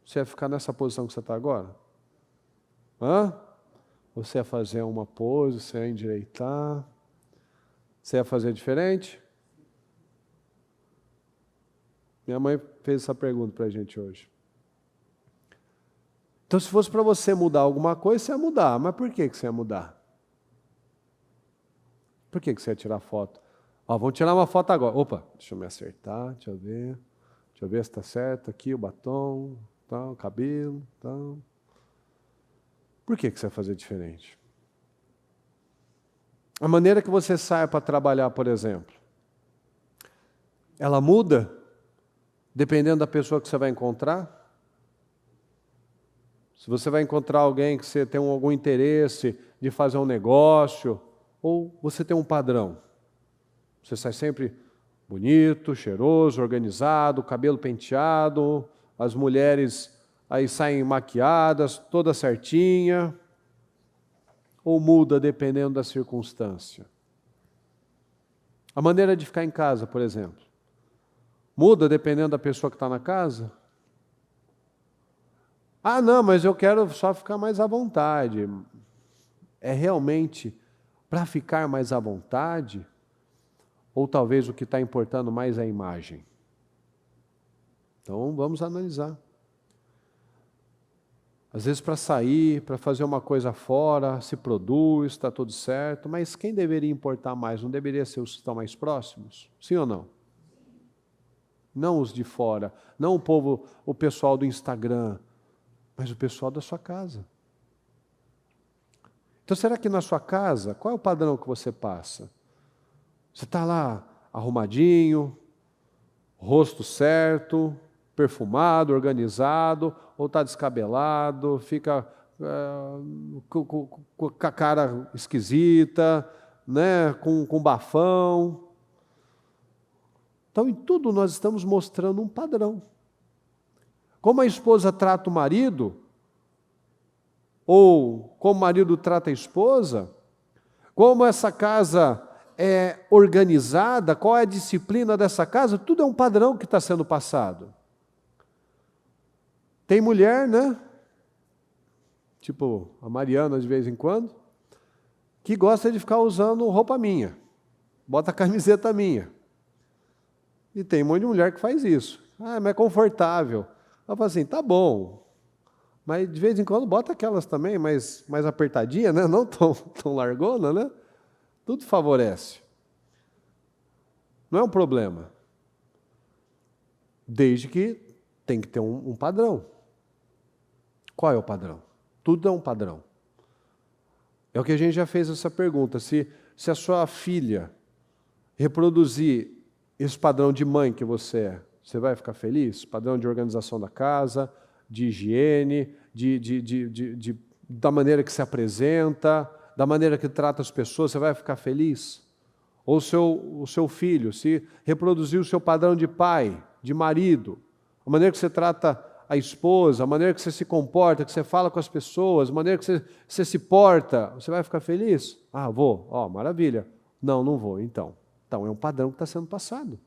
S1: você ia ficar nessa posição que você está agora? Você ia fazer uma pose, você ia endireitar, você ia fazer diferente? Minha mãe fez essa pergunta para a gente hoje. Então, se fosse para você mudar alguma coisa, você ia mudar. Mas por que você ia mudar? Por que você ia tirar foto? Vamos tirar uma foto agora. Opa, deixa eu me acertar, deixa eu ver se está certo aqui, o batom, tal, o cabelo, tal. Por que você vai fazer diferente? A maneira que você sai para trabalhar, por exemplo, ela muda dependendo da pessoa que você vai encontrar? Se você vai encontrar alguém que você tem algum interesse de fazer um negócio, ou você tem um padrão? Você sai sempre bonito, cheiroso, organizado, cabelo penteado, as mulheres aí saem maquiadas, toda certinha, ou muda dependendo da circunstância? A maneira de ficar em casa, por exemplo, muda dependendo da pessoa que está na casa? Não, mas eu quero só ficar mais à vontade. É realmente para ficar mais à vontade? Ou talvez o que está importando mais é a imagem? Então vamos analisar. Às vezes para sair, para fazer uma coisa fora, se produz, está tudo certo, mas quem deveria importar mais? Não deveria ser os que estão mais próximos? Sim ou não? Não os de fora, não o povo, o pessoal do Instagram, mas o pessoal da sua casa. Então será que na sua casa, qual é o padrão que você passa? Você está lá arrumadinho, rosto certo, perfumado, organizado, ou está descabelado, fica com a cara esquisita, né, com bafão. Então, em tudo nós estamos mostrando um padrão. Como a esposa trata o marido, ou como o marido trata a esposa, como essa casa é organizada, qual é a disciplina dessa casa, tudo é um padrão que está sendo passado. Tem mulher, né? Tipo a Mariana de vez em quando, que gosta de ficar usando roupa minha, bota a camiseta minha. E tem um monte de mulher que faz isso. Ah, mas é confortável. Ela fala assim, tá bom, mas de vez em quando bota aquelas também, mais apertadinha, né? Não tão largona, né? Tudo favorece. Não é um problema. Desde que tem que ter um padrão. Qual é o padrão? Tudo é um padrão. É o que a gente já fez essa pergunta. Se a sua filha reproduzir esse padrão de mãe que você vai ficar feliz? Padrão de organização da casa, de higiene, da maneira que se apresenta, da maneira que trata as pessoas, você vai ficar feliz? Ou o seu filho, se reproduzir o seu padrão de pai, de marido, a maneira que você trata a esposa, a maneira que você se comporta, que você fala com as pessoas, a maneira que você se porta, você vai ficar feliz? Ah, vou. Ó, maravilha. Não vou, então. Então, é um padrão que está sendo passado.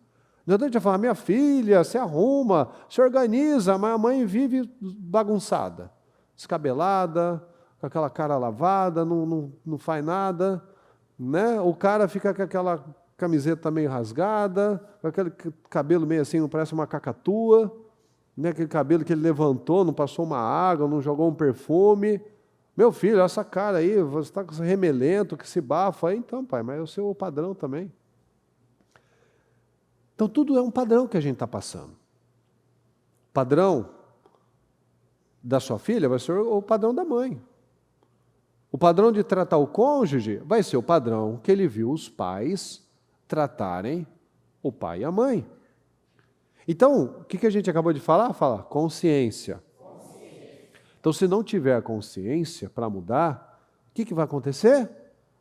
S1: Não adianta falar, minha filha, se arruma, se organiza, mas a mãe vive bagunçada, descabelada, com aquela cara lavada, não faz nada, né? O cara fica com aquela camiseta meio rasgada, com aquele cabelo meio assim, não parece uma cacatua, né? Aquele cabelo que ele levantou, não passou uma água, não jogou um perfume. Meu filho, essa cara aí, você está com esse remelento, que se bafa. Então, pai, mas é o seu padrão também. Então, tudo é um padrão que a gente está passando. O padrão da sua filha vai ser o padrão da mãe. O padrão de tratar o cônjuge vai ser o padrão que ele viu os pais tratarem o pai e a mãe. Então, o que a gente acabou de falar? Fala consciência. Então, se não tiver consciência para mudar, o que vai acontecer?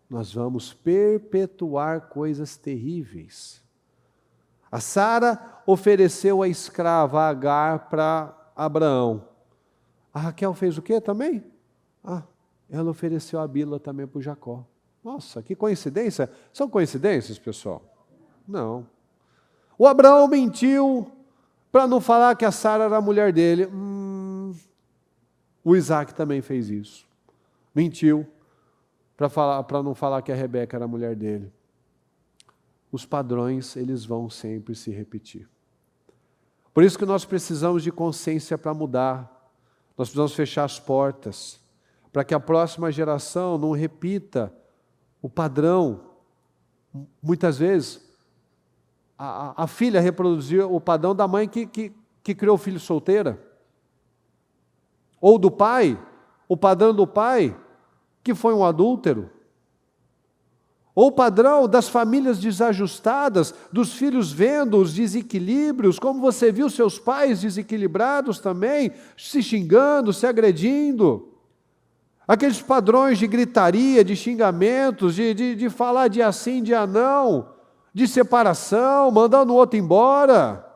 S1: Nós vamos perpetuar coisas terríveis. A Sara ofereceu a escrava Agar para Abraão. A Raquel fez o quê também? Ela ofereceu a Bila também para o Jacó. Nossa, que coincidência. São coincidências, pessoal? Não. O Abraão mentiu para não falar que a Sara era a mulher dele. O Isaac também fez isso. Mentiu para não falar que a Rebeca era a mulher dele. Os padrões, eles vão sempre se repetir. Por isso que nós precisamos de consciência para mudar. Nós precisamos fechar as portas, para que a próxima geração não repita o padrão. Muitas vezes, a filha reproduziu o padrão da mãe que criou o filho solteira. Ou do pai, o padrão do pai, que foi um adúltero. Ou o padrão das famílias desajustadas, dos filhos vendo os desequilíbrios, como você viu seus pais desequilibrados também, se xingando, se agredindo. Aqueles padrões de gritaria, de xingamentos, de falar dia sim, dia não, de separação, mandando o outro embora.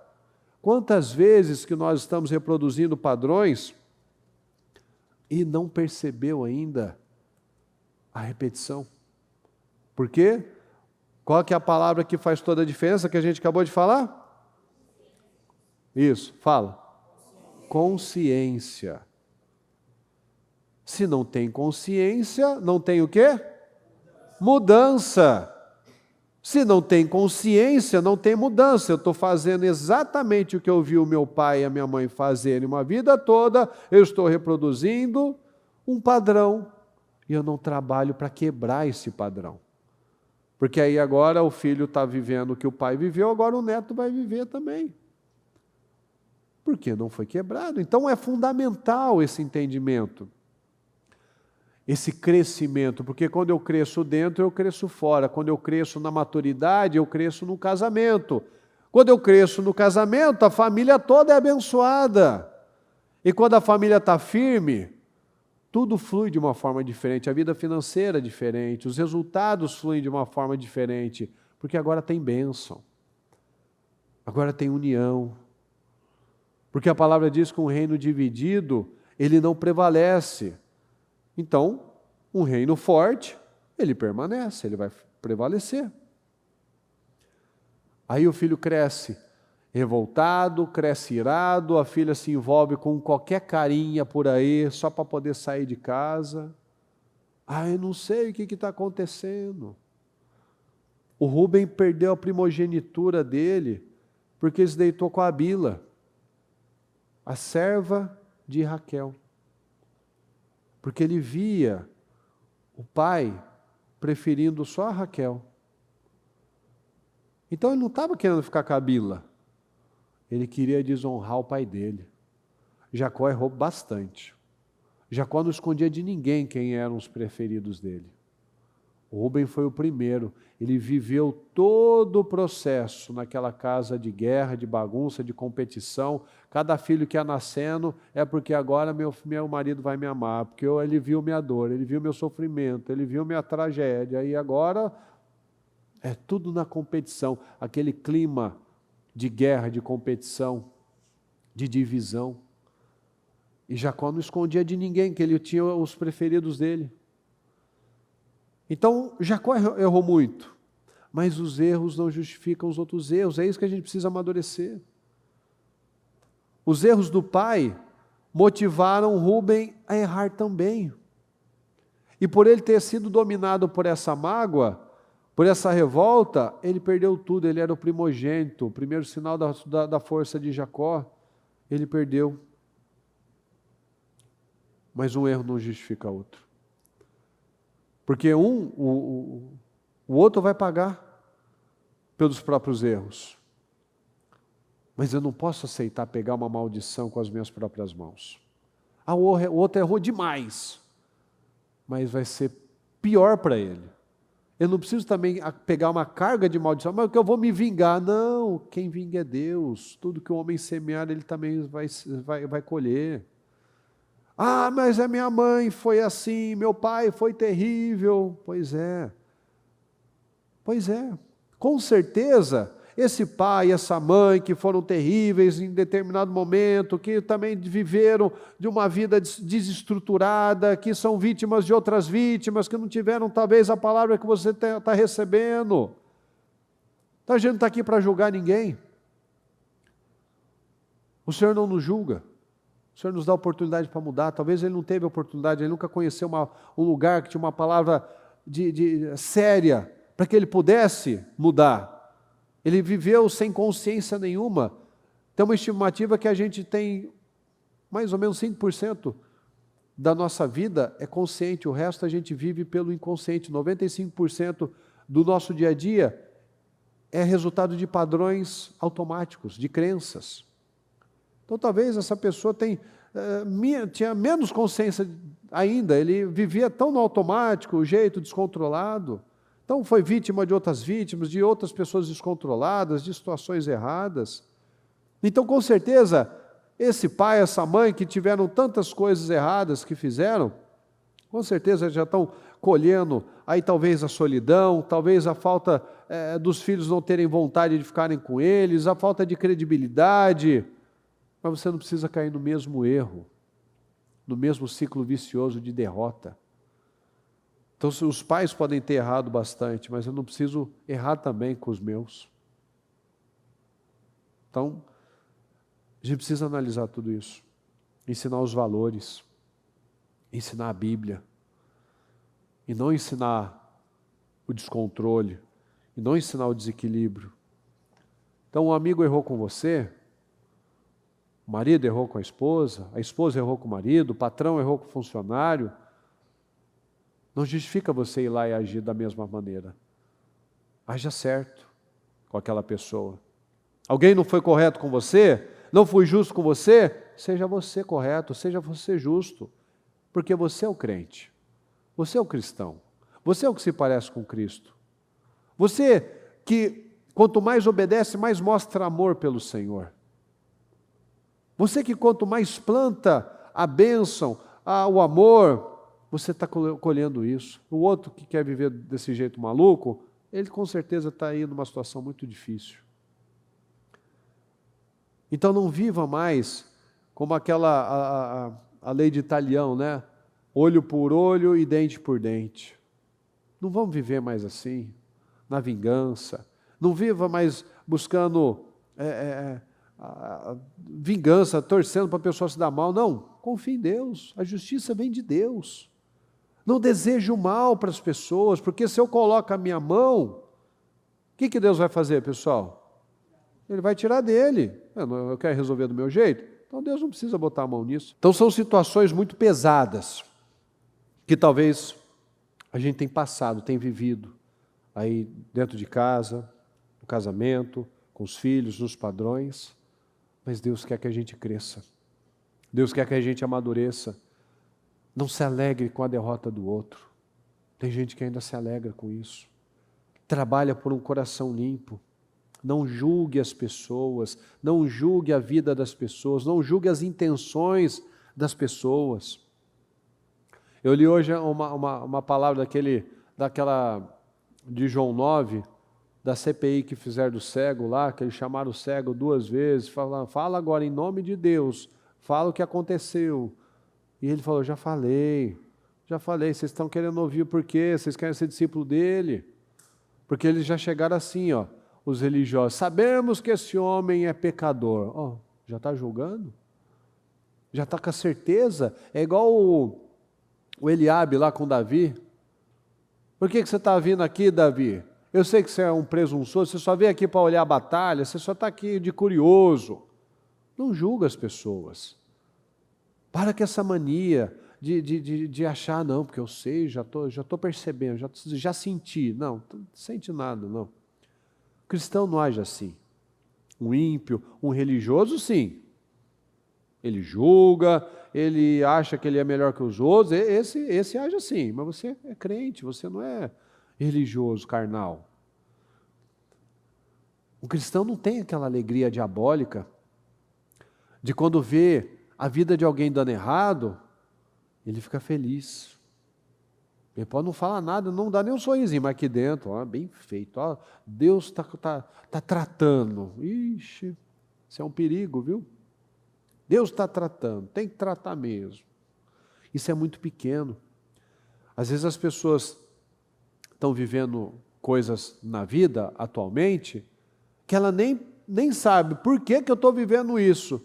S1: Quantas vezes que nós estamos reproduzindo padrões e não percebeu ainda a repetição? Por quê? Qual que é a palavra que faz toda a diferença que a gente acabou de falar? Isso, fala. Consciência. Se não tem consciência, não tem o quê? Mudança. Se não tem consciência, não tem mudança. Eu estou fazendo exatamente o que eu vi o meu pai e a minha mãe fazerem uma vida toda, eu estou reproduzindo um padrão e eu não trabalho para quebrar esse padrão. Porque aí agora o filho está vivendo o que o pai viveu, agora o neto vai viver também. Porque não foi quebrado. Então é fundamental esse entendimento, esse crescimento, porque quando eu cresço dentro, eu cresço fora. Quando eu cresço na maturidade, eu cresço no casamento. Quando eu cresço no casamento, a família toda é abençoada. E quando a família está firme, tudo flui de uma forma diferente, a vida financeira é diferente, os resultados fluem de uma forma diferente, porque agora tem bênção, agora tem união. Porque a palavra diz que um reino dividido, ele não prevalece. Então, um reino forte, ele permanece, ele vai prevalecer. Aí o filho cresce revoltado, cresce irado, a filha se envolve com qualquer carinha por aí, só para poder sair de casa. Eu não sei o que está acontecendo. O Rubem perdeu a primogenitura dele, porque ele se deitou com a Bila, a serva de Raquel. Porque ele via o pai preferindo só a Raquel. Então ele não estava querendo ficar com a Bila. Ele queria desonrar o pai dele. Jacó errou bastante. Jacó não escondia de ninguém quem eram os preferidos dele. O Rúben foi o primeiro. Ele viveu todo o processo naquela casa de guerra, de bagunça, de competição. Cada filho que ia nascendo é porque agora meu marido vai me amar, porque ele viu minha dor, ele viu meu sofrimento, ele viu minha tragédia, e agora é tudo na competição. Aquele clima de guerra, de competição, de divisão. E Jacó não escondia de ninguém que ele tinha os preferidos dele. Então, Jacó errou muito, mas os erros não justificam os outros erros, é isso que a gente precisa amadurecer. Os erros do pai motivaram Rúben a errar também. E por ele ter sido dominado por essa mágoa, por essa revolta, ele perdeu tudo, ele era o primogênito, o primeiro sinal da força de Jacó, ele perdeu. Mas um erro não justifica outro. Porque o outro vai pagar pelos próprios erros. Mas eu não posso aceitar pegar uma maldição com as minhas próprias mãos. O outro errou demais, mas vai ser pior para ele. Eu não preciso também pegar uma carga de maldição, mas que eu vou me vingar. Não, quem vinga é Deus. Tudo que o homem semear, ele também vai colher. Mas a minha mãe foi assim, meu pai foi terrível. Pois é. Com certeza, esse pai e essa mãe que foram terríveis em determinado momento, que também viveram de uma vida desestruturada, que são vítimas de outras vítimas, que não tiveram talvez a palavra que você está recebendo. Então a gente não está aqui para julgar ninguém. O Senhor não nos julga. O Senhor nos dá oportunidade para mudar. Talvez ele não teve oportunidade, ele nunca conheceu um lugar que tinha uma palavra séria para que ele pudesse mudar. Ele viveu sem consciência nenhuma. Tem uma estimativa que a gente tem mais ou menos 5% da nossa vida é consciente, o resto a gente vive pelo inconsciente. 95% do nosso dia a dia é resultado de padrões automáticos, de crenças. Então talvez essa pessoa tinha menos consciência ainda, ele vivia tão no automático, o jeito descontrolado. Então foi vítima de outras vítimas, de outras pessoas descontroladas, de situações erradas. Então com certeza, esse pai, essa mãe que tiveram tantas coisas erradas que fizeram, com certeza já estão colhendo aí talvez a solidão, talvez a falta dos filhos não terem vontade de ficarem com eles, a falta de credibilidade. Mas você não precisa cair no mesmo erro, no mesmo ciclo vicioso de derrota. Então, os pais podem ter errado bastante, mas eu não preciso errar também com os meus. Então, a gente precisa analisar tudo isso, ensinar os valores, ensinar a Bíblia, e não ensinar o descontrole, e não ensinar o desequilíbrio. Então, um amigo errou com você, o marido errou com a esposa errou com o marido, o patrão errou com o funcionário. Não justifica você ir lá e agir da mesma maneira. Haja certo com aquela pessoa. Alguém não foi correto com você? Não foi justo com você? Seja você correto, seja você justo. Porque você é o crente. Você é o cristão. Você é o que se parece com Cristo. Você que, quanto mais obedece, mais mostra amor pelo Senhor. Você que, quanto mais planta a bênção, o amor, você está colhendo isso. O outro que quer viver desse jeito maluco, ele com certeza está aí numa situação muito difícil. Então não viva mais como aquela a lei de Italião, né? Olho por olho e dente por dente. Não vamos viver mais assim, na vingança. Não viva mais buscando vingança, torcendo para a pessoa se dar mal. Não, confie em Deus. A justiça vem de Deus. Não deseje o mal para as pessoas, porque se eu coloco a minha mão, o que Deus vai fazer, pessoal? Ele vai tirar dele. Eu quero resolver do meu jeito. Então Deus não precisa botar a mão nisso. Então são situações muito pesadas que talvez a gente tem passado, tem vivido aí dentro de casa, no casamento, com os filhos, nos padrões. Mas Deus quer que a gente cresça. Deus quer que a gente amadureça. Não se alegre com a derrota do outro. Tem gente que ainda se alegra com isso. Trabalha por um coração limpo. Não julgue as pessoas, não julgue a vida das pessoas, não julgue as intenções das pessoas. Eu li hoje uma palavra de João 9, da CPI que fizeram do cego lá, que eles chamaram o cego 2 vezes, falaram, fala agora em nome de Deus, fala o que aconteceu. E ele falou, já falei, vocês estão querendo ouvir por quê? Vocês querem ser discípulo dele? Porque eles já chegaram assim, ó, os religiosos, sabemos que esse homem é pecador. Oh, já está julgando? Já está com a certeza? É igual o Eliabe lá com Davi. Por que você está vindo aqui, Davi? Eu sei que você é um presunçoso, você só veio aqui para olhar a batalha, você só está aqui de curioso. Não julga as pessoas. Para com essa mania de achar, não, porque eu sei, já estou percebendo, já senti. Não sente nada, não. O cristão não age assim. Um ímpio, um religioso, sim. Ele julga, ele acha que ele é melhor que os outros, esse age assim, mas você é crente, você não é religioso, carnal. O cristão não tem aquela alegria diabólica de quando vê a vida de alguém dando errado, ele fica feliz. Ele pode não falar nada, não dá nem um sorrisinho, mas aqui dentro, ó, bem feito, ó, Deus está tratando. Ixi, isso é um perigo, viu? Deus está tratando, tem que tratar mesmo. Isso é muito pequeno. Às vezes as pessoas estão vivendo coisas na vida, atualmente, que ela nem sabe por que eu estou vivendo isso.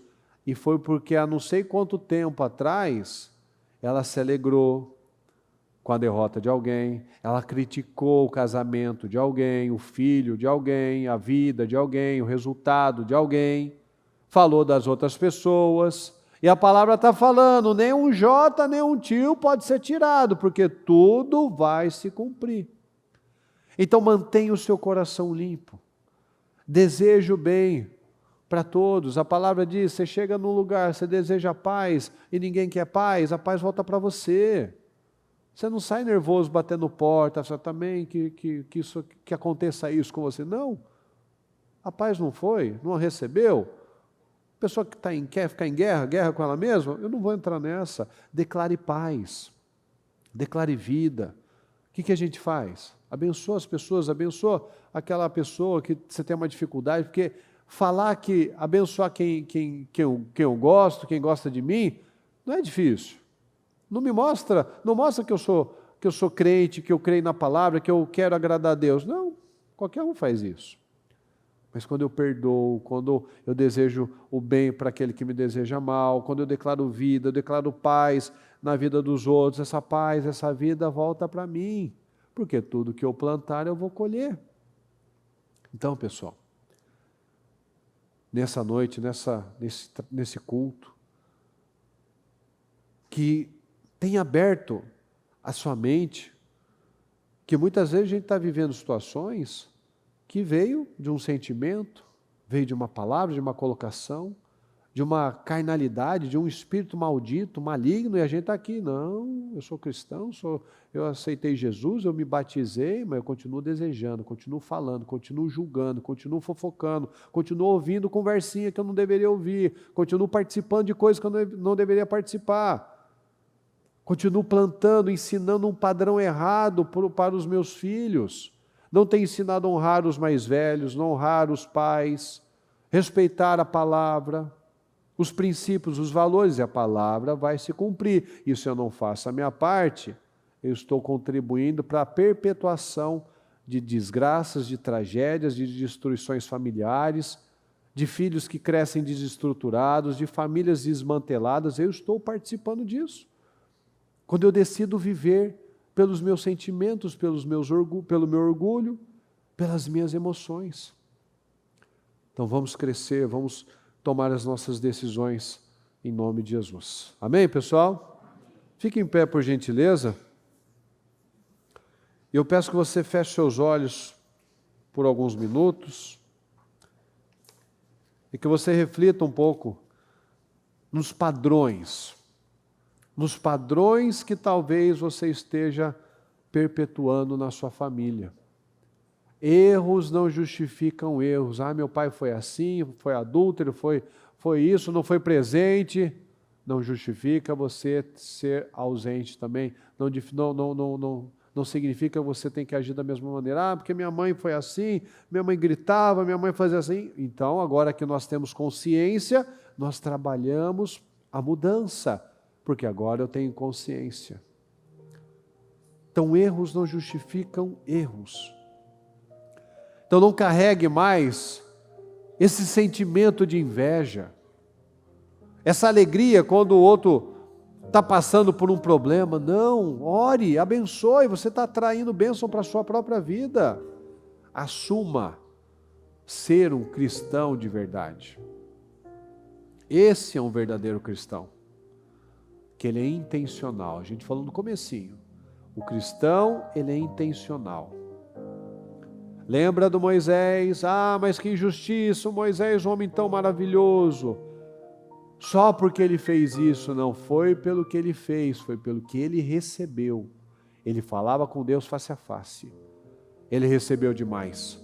S1: E foi porque há não sei quanto tempo atrás, ela se alegrou com a derrota de alguém, ela criticou o casamento de alguém, o filho de alguém, a vida de alguém, o resultado de alguém, falou das outras pessoas, e a palavra está falando, nem um jota, nem um tio pode ser tirado, porque tudo vai se cumprir. Então mantenha o seu coração limpo, deseje o bem para todos. A palavra diz, você chega num lugar, você deseja paz, e ninguém quer paz, a paz volta para você. Você não sai nervoso batendo porta, você também que aconteça isso com você. Não, a paz não foi, não recebeu. A pessoa que quer ficar em guerra com ela mesma, eu não vou entrar nessa. Declare paz, declare vida. O que a gente faz? Abençoa as pessoas, abençoa aquela pessoa que você tem uma dificuldade, porque falar que abençoar quem eu gosto, quem gosta de mim, não é difícil. Não mostra que eu sou crente, que eu creio na palavra, que eu quero agradar a Deus. Não, qualquer um faz isso. Mas quando eu perdoo, quando eu desejo o bem para aquele que me deseja mal, quando eu declaro vida, eu declaro paz na vida dos outros, essa paz, essa vida volta para mim. Porque tudo que eu plantar eu vou colher. Então, pessoal, nessa noite, nesse culto, que tenha aberto a sua mente, que muitas vezes a gente está vivendo situações que veio de um sentimento, veio de uma palavra, de uma colocação, de uma carnalidade, de um espírito maldito, maligno, e a gente está aqui. Não, eu sou cristão, eu aceitei Jesus, eu me batizei, mas eu continuo desejando, continuo falando, continuo julgando, continuo fofocando, continuo ouvindo conversinha que eu não deveria ouvir, continuo participando de coisas que eu não deveria participar. Continuo plantando, ensinando um padrão errado para os meus filhos. Não tenho ensinado a honrar os mais velhos, não honrar os pais, respeitar a palavra, os princípios, os valores, e a palavra vai se cumprir. E se eu não faço a minha parte, eu estou contribuindo para a perpetuação de desgraças, de tragédias, de destruições familiares, de filhos que crescem desestruturados, de famílias desmanteladas. Eu estou participando disso. Quando eu decido viver pelos meus sentimentos, pelo meu orgulho, pelas minhas emoções. Então vamos crescer, vamos tomar as nossas decisões em nome de Jesus. Amém, pessoal? Fique em pé, por gentileza. Eu peço que você feche seus olhos por alguns minutos e que você reflita um pouco nos padrões que talvez você esteja perpetuando na sua família. Erros não justificam erros. Ah, meu pai foi assim, foi adúltero, foi isso, não foi presente. Não justifica você ser ausente também. Não significa que você tem que agir da mesma maneira. Ah, porque minha mãe foi assim, minha mãe gritava, minha mãe fazia assim. Então, agora que nós temos consciência, nós trabalhamos a mudança. Porque agora eu tenho consciência. Então, erros não justificam erros. Então, não carregue mais esse sentimento de inveja, essa alegria quando o outro está passando por um problema. Não, ore, abençoe, você está atraindo bênção para a sua própria vida. Assuma ser um cristão de verdade. Esse é um verdadeiro cristão. Que ele é intencional. A gente falou no comecinho. O cristão, ele é intencional. Lembra do Moisés? Ah, mas que injustiça, o Moisés, um homem tão maravilhoso. Só porque ele fez isso, não foi pelo que ele fez, foi pelo que ele recebeu. Ele falava com Deus face a face. Ele recebeu demais.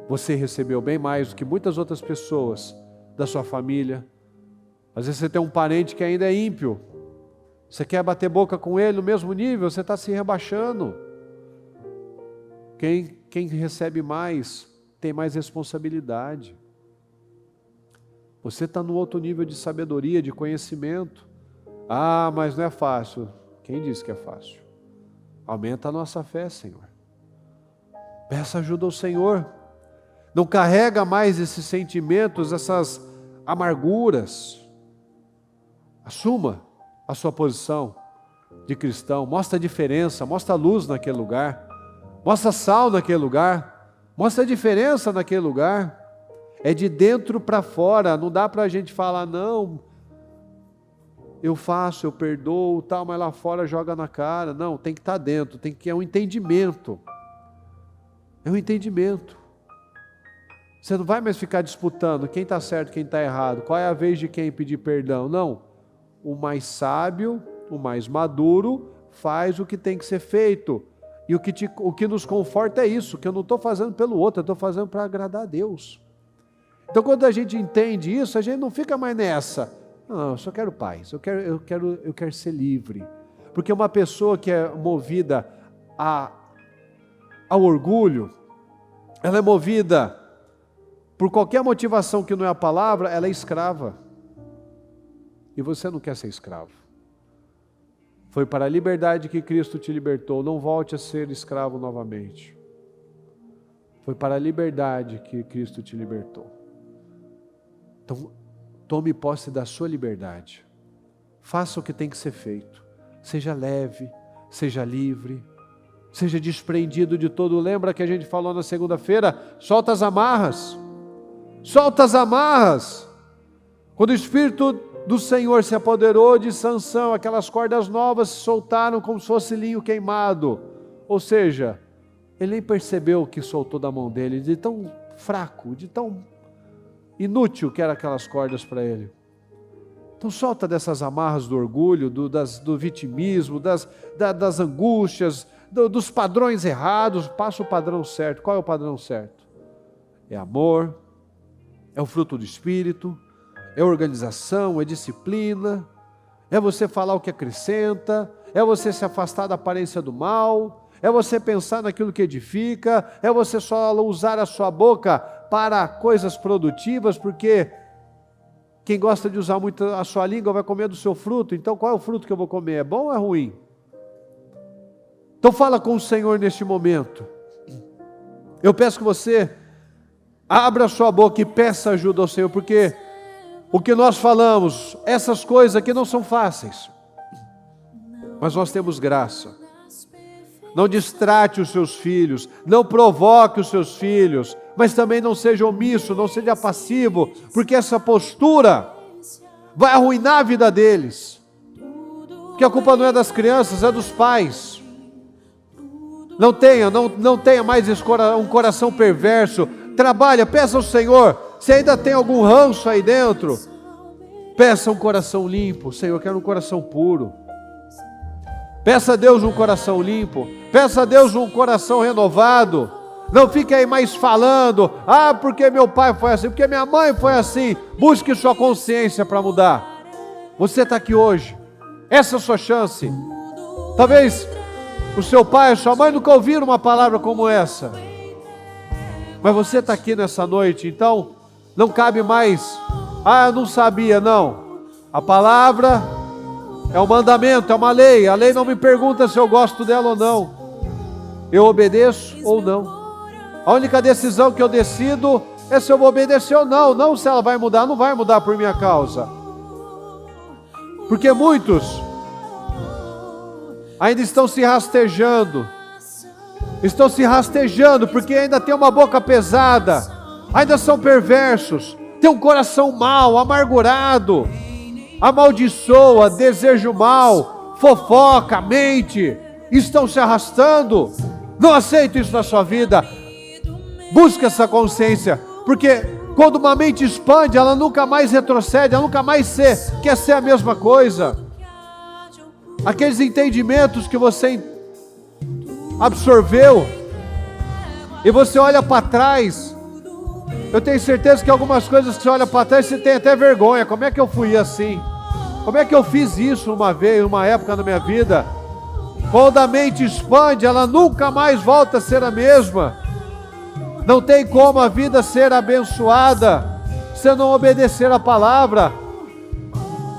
S1: Você recebeu bem mais do que muitas outras pessoas da sua família. Às vezes você tem um parente que ainda é ímpio. Você quer bater boca com ele no mesmo nível, você está se rebaixando. Quem recebe mais, tem mais responsabilidade. Você está no outro nível de sabedoria, de conhecimento. Ah, mas não é fácil. Quem disse que é fácil? Aumenta a nossa fé, Senhor. Peça ajuda ao Senhor. Não carrega mais esses sentimentos, essas amarguras. Assuma a sua posição de cristão, mostra a diferença, mostra a luz naquele lugar, mostra sal naquele lugar, mostra a diferença naquele lugar. É de dentro para fora. Não dá para a gente falar, não, eu faço, eu perdoo, tal, mas lá fora joga na cara. Não, tem que estar dentro, é um entendimento. É um entendimento. Você não vai mais ficar disputando quem está certo, quem está errado, qual é a vez de quem pedir perdão. Não. O mais sábio, o mais maduro, faz o que tem que ser feito. E o que nos conforta é isso, que eu não estou fazendo pelo outro, eu estou fazendo para agradar a Deus. Então, quando a gente entende isso, a gente não fica mais nessa. Não, eu só quero paz, eu quero ser livre. Porque uma pessoa que é movida ao orgulho, ela é movida por qualquer motivação que não é a palavra, ela é escrava. E você não quer ser escravo. Foi para a liberdade que Cristo te libertou. Não volte a ser escravo novamente. Foi para a liberdade que Cristo te libertou. Então, tome posse da sua liberdade. Faça o que tem que ser feito. Seja leve, seja livre. seja desprendido de todo. Lembra que a gente falou na segunda-feira? Solta as amarras. Solta as amarras. Quando o Espírito do Senhor se apoderou de Sansão, aquelas cordas novas se soltaram como se fosse linho queimado. Ou seja, ele nem percebeu que soltou da mão dele, de tão fraco, de tão inútil que eram aquelas cordas para ele. Então solta dessas amarras do orgulho, do vitimismo, das angústias, dos padrões errados. Passa o padrão certo. Qual é o padrão certo? É amor, é o fruto do Espírito, é organização, é disciplina, é você falar o que acrescenta, é você se afastar da aparência do mal, é você pensar naquilo que edifica, é você só usar a sua boca para coisas produtivas, porque quem gosta de usar muito a sua língua vai comer do seu fruto. Então qual é o fruto que eu vou comer? É bom ou é ruim? Então fala com o Senhor neste momento. Eu peço que você abra a sua boca e peça ajuda ao Senhor, porque o que nós falamos, essas coisas aqui não são fáceis, mas nós temos graça. Não distrate os seus filhos, não provoque os seus filhos, mas também não seja omisso, não seja passivo, porque essa postura vai arruinar a vida deles. Porque a culpa não é das crianças, é dos pais. Não tenha mais um coração perverso. Trabalha, peça ao Senhor. Se ainda tem algum ranço aí dentro, peça um coração limpo. Senhor, eu quero um coração puro. Peça a Deus um coração limpo. Peça a Deus um coração renovado. Não fique aí mais falando, porque meu pai foi assim, porque minha mãe foi assim. Busque sua consciência para mudar. Você está aqui hoje. Essa é a sua chance. Talvez o seu pai, a sua mãe nunca ouviram uma palavra como essa. Mas você está aqui nessa noite, então não cabe mais, eu não sabia, não. A palavra é um mandamento, é uma lei. A lei não me pergunta se eu gosto dela ou não. Eu obedeço ou não. A única decisão que eu decido é se eu vou obedecer ou não. Não se ela vai mudar, não vai mudar por minha causa. Porque muitos ainda estão se rastejando. Estão se rastejando porque ainda tem uma boca pesada. Ainda são perversos. Tem um coração mau, amargurado. Amaldiçoa, desejo mal, fofoca, mente. Estão se arrastando. Não aceito isso na sua vida. Busque essa consciência, porque quando uma mente expande, ela nunca mais retrocede, ela nunca mais quer ser a mesma coisa. Aqueles entendimentos que você absorveu, e você olha para trás, eu tenho certeza que algumas coisas que você olha para trás, você tem até vergonha. Como é que eu fui assim? Como é que eu fiz isso uma vez, uma época na minha vida? Quando a mente expande, ela nunca mais volta a ser a mesma. Não tem como a vida ser abençoada se não obedecer a palavra.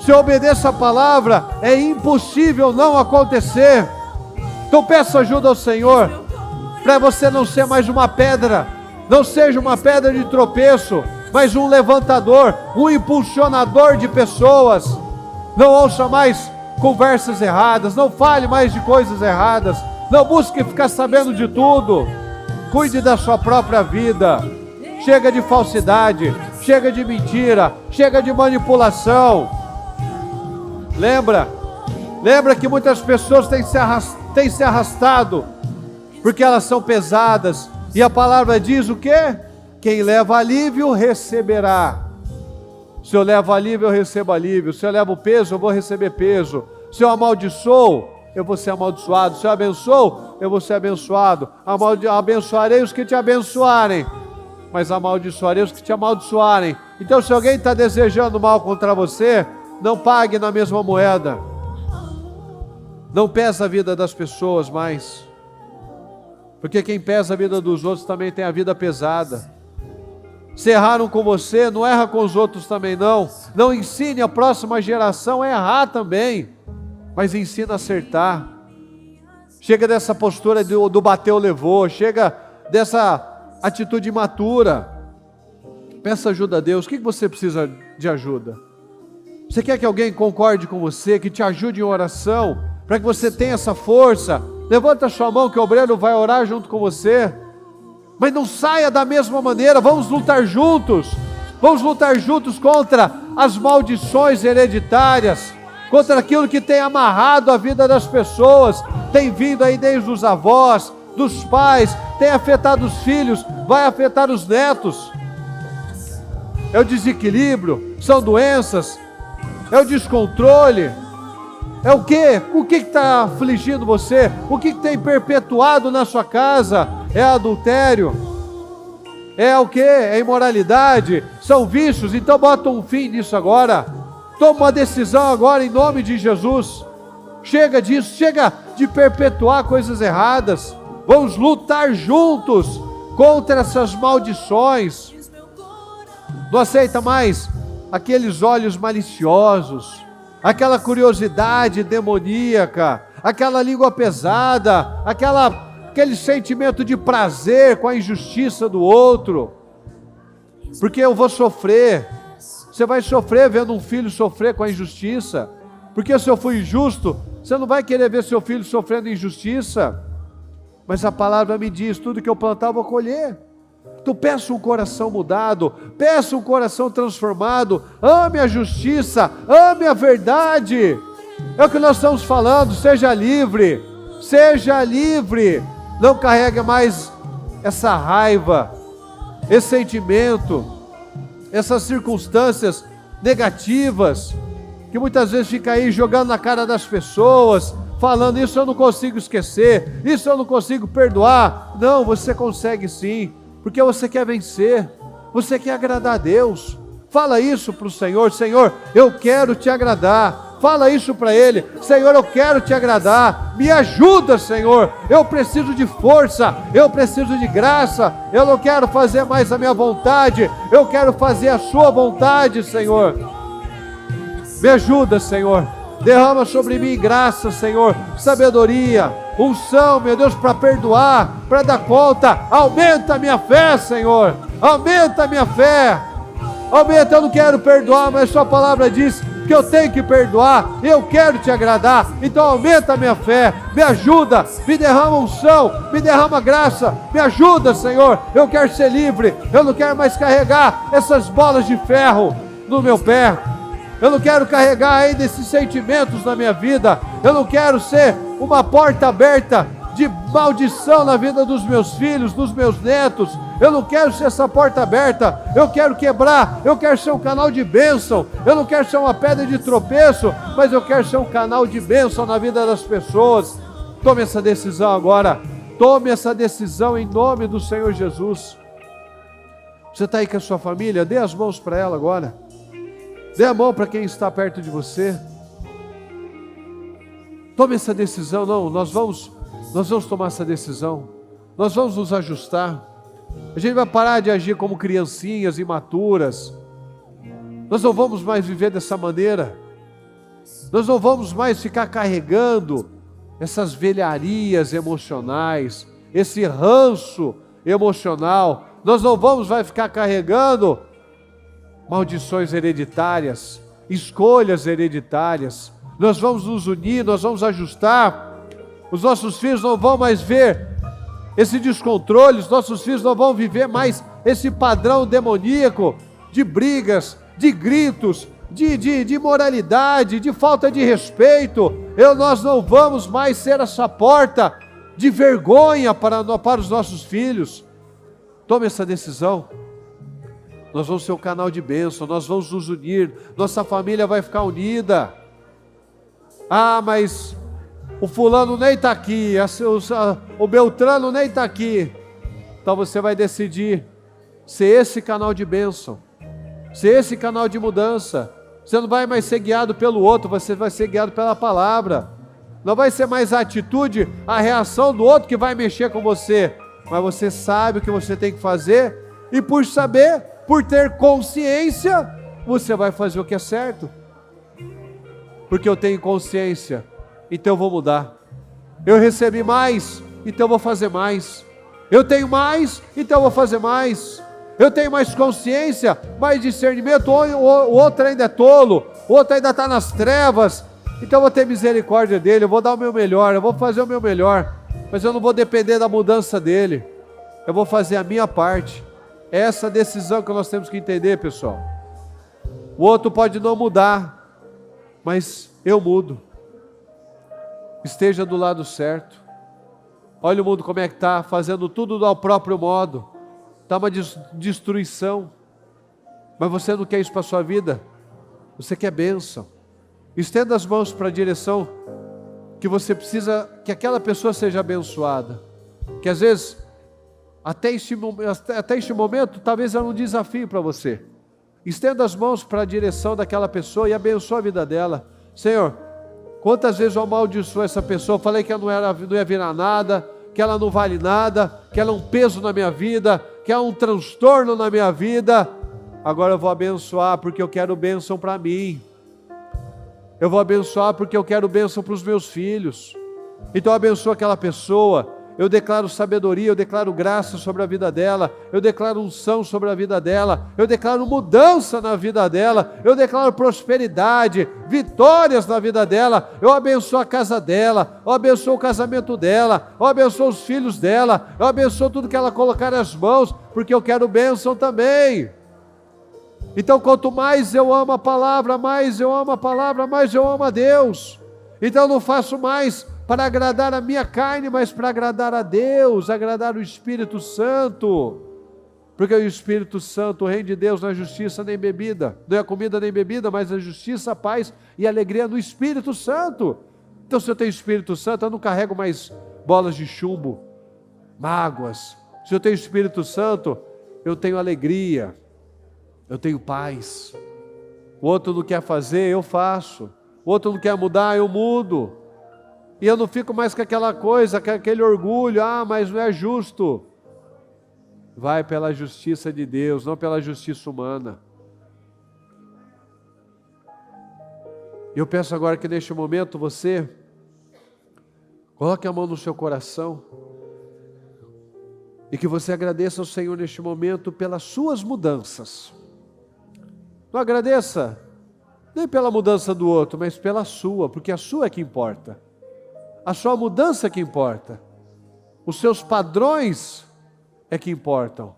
S1: Se eu obedeço a palavra, é impossível não acontecer. Então peça ajuda ao Senhor, para você não ser mais uma pedra, não seja uma pedra de tropeço, mas um levantador, um impulsionador de pessoas. Não ouça mais conversas erradas, não fale mais de coisas erradas, não busque ficar sabendo de tudo. Cuide da sua própria vida. Chega de falsidade, chega de mentira, chega de manipulação. Lembra que muitas pessoas têm se arrastado porque elas são pesadas, e a palavra diz o quê? Quem leva alívio receberá. Se eu levo alívio, eu recebo alívio. Se eu levo peso, eu vou receber peso. Se eu amaldiçoo, eu vou ser amaldiçoado. Se eu abençoo, eu vou ser abençoado. Abençoarei os que te abençoarem, mas amaldiçoarei os que te amaldiçoarem. Então, se alguém está desejando mal contra você, não pague na mesma moeda. Não pesa a vida das pessoas mais, porque quem pesa a vida dos outros também tem a vida pesada. Se erraram com você, não erra com os outros também não. Não ensine a próxima geração a errar também, mas ensina a acertar. Chega dessa postura do bateu, levou. Chega dessa atitude imatura. Peça ajuda a Deus. O que você precisa de ajuda? Você quer que alguém concorde com você, que te ajude em oração, para que você tenha essa força? Levanta a sua mão que o obreiro vai orar junto com você. Mas não saia da mesma maneira, vamos lutar juntos. Vamos lutar juntos contra as maldições hereditárias, contra aquilo que tem amarrado a vida das pessoas, tem vindo aí desde os avós, dos pais, tem afetado os filhos, vai afetar os netos. É o desequilíbrio, são doenças, é o descontrole, é o quê? O que está afligindo você? O que tem perpetuado na sua casa? É adultério? É o quê? É imoralidade? São vícios? Então bota um fim nisso agora. Toma uma decisão agora em nome de Jesus. Chega disso, chega de perpetuar coisas erradas. Vamos lutar juntos contra essas maldições. Não aceita mais aqueles olhos maliciosos, aquela curiosidade demoníaca, aquela língua pesada, aquele sentimento de prazer com a injustiça do outro. Porque eu vou sofrer. Você vai sofrer vendo um filho sofrer com a injustiça. Porque se eu fui injusto, você não vai querer ver seu filho sofrendo injustiça. Mas a palavra me diz, tudo que eu plantar eu vou colher. Então peça um coração mudado, peça um coração transformado, ame a justiça, ame a verdade. É o que nós estamos falando, seja livre, seja livre. Não carregue mais essa raiva, esse sentimento, essas circunstâncias negativas, que muitas vezes fica aí jogando na cara das pessoas, falando, isso eu não consigo esquecer, isso eu não consigo perdoar. Não, você consegue sim, porque você quer vencer, você quer agradar a Deus. Fala isso para o Senhor, Senhor, eu quero te agradar. Fala isso para Ele, Senhor, eu quero te agradar, me ajuda, Senhor, eu preciso de força, eu preciso de graça, eu não quero fazer mais a minha vontade, eu quero fazer a sua vontade, Senhor. Me ajuda, Senhor, derrama sobre mim graça, Senhor, sabedoria, unção, meu Deus, para perdoar, para dar conta. Aumenta a minha fé, Senhor, aumenta a minha fé, aumenta. Eu não quero perdoar, mas sua palavra diz que eu tenho que perdoar, eu quero te agradar, então aumenta a minha fé, me ajuda, me derrama unção, me derrama graça, me ajuda, Senhor. Eu quero ser livre, eu não quero mais carregar essas bolas de ferro no meu pé, eu não quero carregar ainda esses sentimentos na minha vida, eu não quero ser uma porta aberta de maldição na vida dos meus filhos, dos meus netos. Eu não quero ser essa porta aberta, eu quero quebrar, eu quero ser um canal de bênção, eu não quero ser uma pedra de tropeço, mas eu quero ser um canal de bênção na vida das pessoas. Tome essa decisão agora, tome essa decisão em nome do Senhor Jesus. Você está aí com a sua família, dê as mãos para ela agora, dê a mão para quem está perto de você. Tome essa decisão. Não, nós vamos tomar essa decisão, nós vamos nos ajustar, a gente vai parar de agir como criancinhas imaturas, nós não vamos mais viver dessa maneira, nós não vamos mais ficar carregando essas velharias emocionais, esse ranço emocional, nós não vamos mais ficar carregando maldições hereditárias, escolhas hereditárias. Nós vamos nos unir, nós vamos ajustar. Os nossos filhos não vão mais ver esse descontrole, os nossos filhos não vão viver mais esse padrão demoníaco de brigas, de gritos, de imoralidade, de falta de respeito. Nós não vamos mais ser essa porta de vergonha para os nossos filhos. Tome essa decisão. Nós vamos ser um canal de bênção, nós vamos nos unir, nossa família vai ficar unida. Ah, mas o fulano nem está aqui, o Beltrano nem está aqui. Então você vai decidir ser esse canal de bênção, ser esse canal de mudança. Você não vai mais ser guiado pelo outro, você vai ser guiado pela palavra. Não vai ser mais a atitude, a reação do outro que vai mexer com você, mas você sabe o que você tem que fazer, e por saber, por ter consciência, você vai fazer o que é certo. Porque eu tenho consciência, então eu vou mudar. Eu recebi mais, então eu vou fazer mais. Eu tenho mais, então eu vou fazer mais. Eu tenho mais consciência, mais discernimento. O outro ainda é tolo, o outro ainda está nas trevas, então eu vou ter misericórdia dele, eu vou dar o meu melhor, eu vou fazer o meu melhor. mas eu não vou depender da mudança dele. Eu vou fazer a minha parte. É essa decisão que nós temos que entender, pessoal. O outro pode não mudar, mas eu mudo. Esteja do lado certo. Olha o mundo como é que está, fazendo tudo ao próprio modo. Está uma destruição. Mas você não quer isso para a sua vida? Você quer bênção. Estenda as mãos para a direção que você precisa, que aquela pessoa seja abençoada. Que às vezes, até este momento, talvez era um desafio para você. Estenda as mãos para a direção daquela pessoa e abençoa a vida dela. Senhor, quantas vezes eu amaldiçoo essa pessoa, falei que ela não ia virar nada, que ela não vale nada, que ela é um peso na minha vida, que é um transtorno na minha vida. Agora eu vou abençoar porque eu quero bênção para mim. Eu vou abençoar porque eu quero bênção para os meus filhos. Então eu abençoo aquela pessoa. Eu declaro sabedoria, eu declaro graça sobre a vida dela, eu declaro unção sobre a vida dela, eu declaro mudança na vida dela, eu declaro prosperidade, vitórias na vida dela, eu abençoo a casa dela, eu abençoo o casamento dela, eu abençoo os filhos dela, eu abençoo tudo que ela colocar nas mãos, porque eu quero bênção também. Então quanto mais eu amo a palavra, mais eu amo a palavra, mais eu amo a Deus. Então eu não faço mais para agradar a minha carne, mas para agradar a Deus, agradar o Espírito Santo, porque o Espírito Santo, o reino de Deus, não é justiça nem bebida, não é comida nem bebida, mas é justiça, paz e alegria no Espírito Santo. Então se eu tenho Espírito Santo, eu não carrego mais bolas de chumbo, mágoas. Se eu tenho Espírito Santo, eu tenho alegria, eu tenho paz. O outro não quer fazer, eu faço. O outro não quer mudar, eu mudo. E eu não fico mais com aquela coisa, com aquele orgulho, mas não é justo. Vai pela justiça de Deus, não pela justiça humana. Eu peço agora que neste momento você coloque a mão no seu coração e que você agradeça ao Senhor neste momento pelas suas mudanças. Não agradeça nem pela mudança do outro, mas pela sua, porque a sua é que importa. A sua mudança é que importa. Os seus padrões é que importam.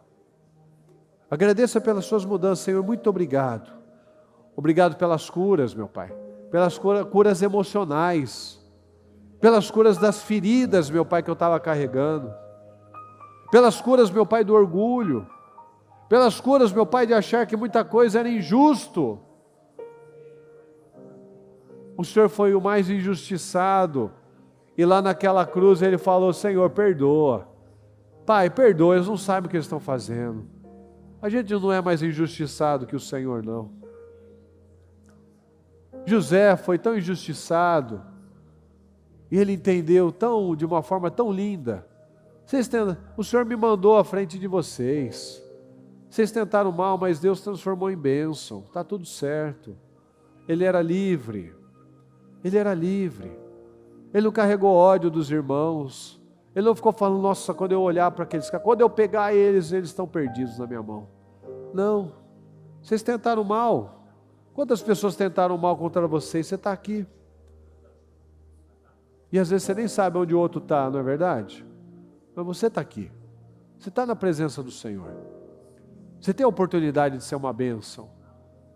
S1: Agradeça pelas suas mudanças, Senhor, muito obrigado. Obrigado pelas curas, meu Pai. Pelas curas emocionais. Pelas curas das feridas, meu Pai, que eu estava carregando. Pelas curas, meu Pai, do orgulho. Pelas curas, meu Pai, de achar que muita coisa era injusto. O Senhor foi o mais injustiçado. E lá naquela cruz ele falou: Senhor, perdoa. Pai, perdoa, eles não sabem o que eles estão fazendo. A gente não é mais injustiçado que o Senhor, não. José foi tão injustiçado, e ele entendeu de uma forma tão linda. O Senhor me mandou à frente de vocês. Vocês tentaram mal, mas Deus transformou em bênção. Está tudo certo. Ele era livre. Ele era livre. Ele não carregou ódio dos irmãos. Ele não ficou falando: nossa, quando eu olhar para aqueles caras, quando eu pegar eles estão perdidos na minha mão. Não. Vocês tentaram mal. Quantas pessoas tentaram mal contra vocês? Você está aqui. E às vezes você nem sabe onde o outro está, não é verdade? Mas você está aqui. Você está na presença do Senhor. Você tem a oportunidade de ser uma bênção.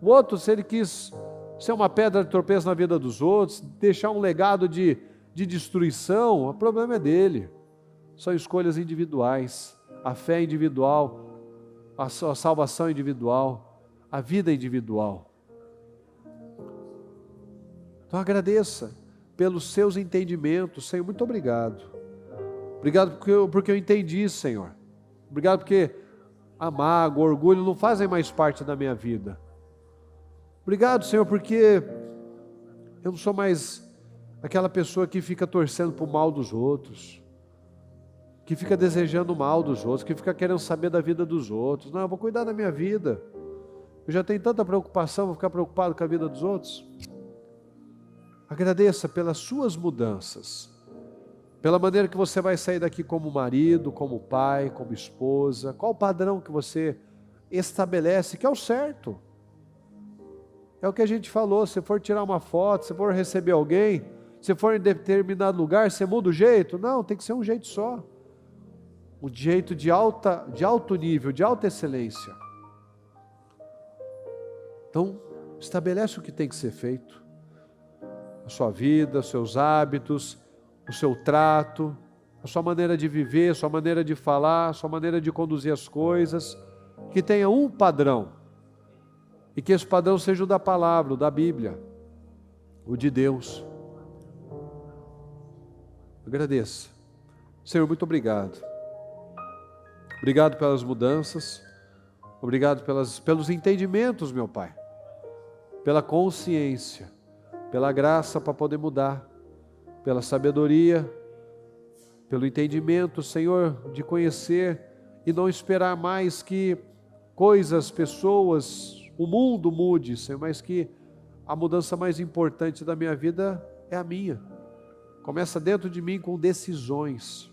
S1: O outro, se ele quis ser uma pedra de tropeço na vida dos outros, deixar um legado de destruição, o problema é dele. São escolhas individuais, a fé individual, a salvação individual, a vida individual. Então agradeça pelos seus entendimentos, Senhor, muito obrigado. Obrigado porque eu entendi, Senhor. Obrigado porque a mágoa, o orgulho não fazem mais parte da minha vida. Obrigado, Senhor, porque eu não sou mais aquela pessoa que fica torcendo para o mal dos outros, que fica desejando o mal dos outros, que fica querendo saber da vida dos outros. Não, eu vou cuidar da minha vida. Eu já tenho tanta preocupação, vou ficar preocupado com a vida dos outros. Agradeça pelas suas mudanças, pela maneira que você vai sair daqui como marido, como pai, como esposa. Qual o padrão que você estabelece, que é o certo? É o que a gente falou: se for tirar uma foto, se for receber alguém, Você for em determinado lugar, você muda o jeito? Não, tem que ser um jeito só. Um jeito de alto nível, de alta excelência. Então, estabelece o que tem que ser feito. A sua vida, os seus hábitos, o seu trato, a sua maneira de viver, a sua maneira de falar, a sua maneira de conduzir as coisas. Que tenha um padrão. E que esse padrão seja o da palavra, o da Bíblia, o de Deus. Agradeça. Senhor, muito obrigado. Obrigado pelas mudanças. Obrigado pelos entendimentos, meu Pai. Pela consciência. Pela graça para poder mudar. Pela sabedoria. Pelo entendimento, Senhor, de conhecer e não esperar mais que coisas, pessoas, o mundo mude, Senhor, mas que a mudança mais importante da minha vida é a minha. Começa dentro de mim com decisões,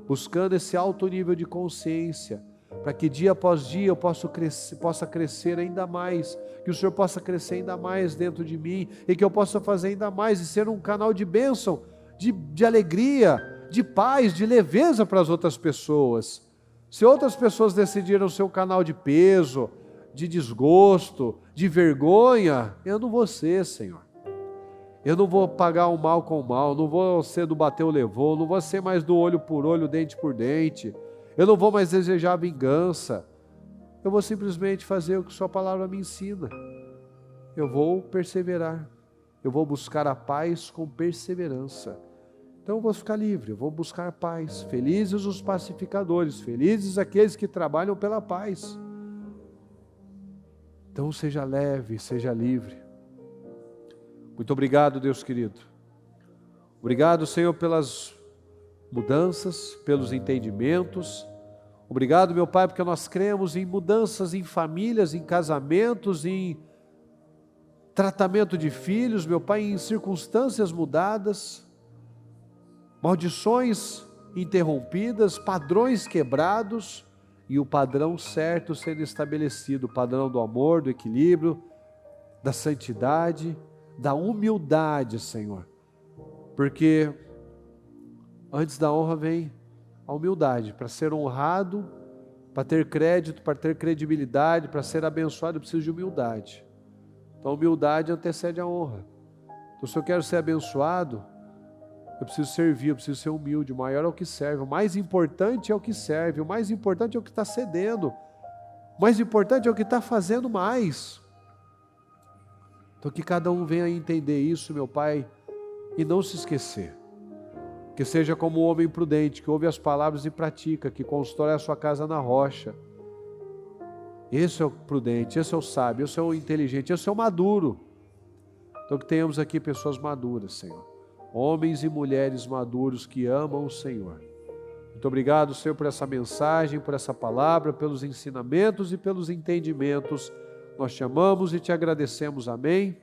S1: buscando esse alto nível de consciência, para que dia após dia eu possa crescer ainda mais, que o Senhor possa crescer ainda mais dentro de mim, e que eu possa fazer ainda mais e ser um canal de bênção, de alegria, de paz, de leveza para as outras pessoas. Se outras pessoas decidiram ser um canal de peso, de desgosto, de vergonha, eu não vou ser, Senhor. Eu não vou pagar o mal com o mal, não vou ser do bateu levou, não vou ser mais do olho por olho, dente por dente. Eu não vou mais desejar vingança. Eu vou simplesmente fazer o que sua palavra me ensina. Eu vou perseverar. Eu vou buscar a paz com perseverança. Então eu vou ficar livre, eu vou buscar paz. Felizes os pacificadores, felizes aqueles que trabalham pela paz. Então seja leve, seja livre. Muito obrigado, Deus querido. Obrigado, Senhor, pelas mudanças, pelos entendimentos. Obrigado, meu Pai, porque nós cremos em mudanças em famílias, em casamentos, em tratamento de filhos, meu Pai, em circunstâncias mudadas, maldições interrompidas, padrões quebrados e o padrão certo sendo estabelecido, o padrão do amor, do equilíbrio, da santidade, da humildade, Senhor. Porque antes da honra vem a humildade. Para ser honrado, para ter crédito, para ter credibilidade, para ser abençoado, eu preciso de humildade. Então a humildade antecede a honra. Então se eu quero ser abençoado, eu preciso servir, eu preciso ser humilde. O maior é o que serve, o mais importante é o que serve, o mais importante é o que está cedendo, o mais importante é o que está fazendo mais. Então que cada um venha a entender isso, meu Pai, e não se esquecer. Que seja como o homem prudente, que ouve as palavras e pratica, que constrói a sua casa na rocha. Esse é o prudente, esse é o sábio, esse é o inteligente, esse é o maduro. Então que tenhamos aqui pessoas maduras, Senhor. Homens e mulheres maduros que amam o Senhor. Muito obrigado, Senhor, por essa mensagem, por essa palavra, pelos ensinamentos e pelos entendimentos. Nós te amamos e te agradecemos. Amém.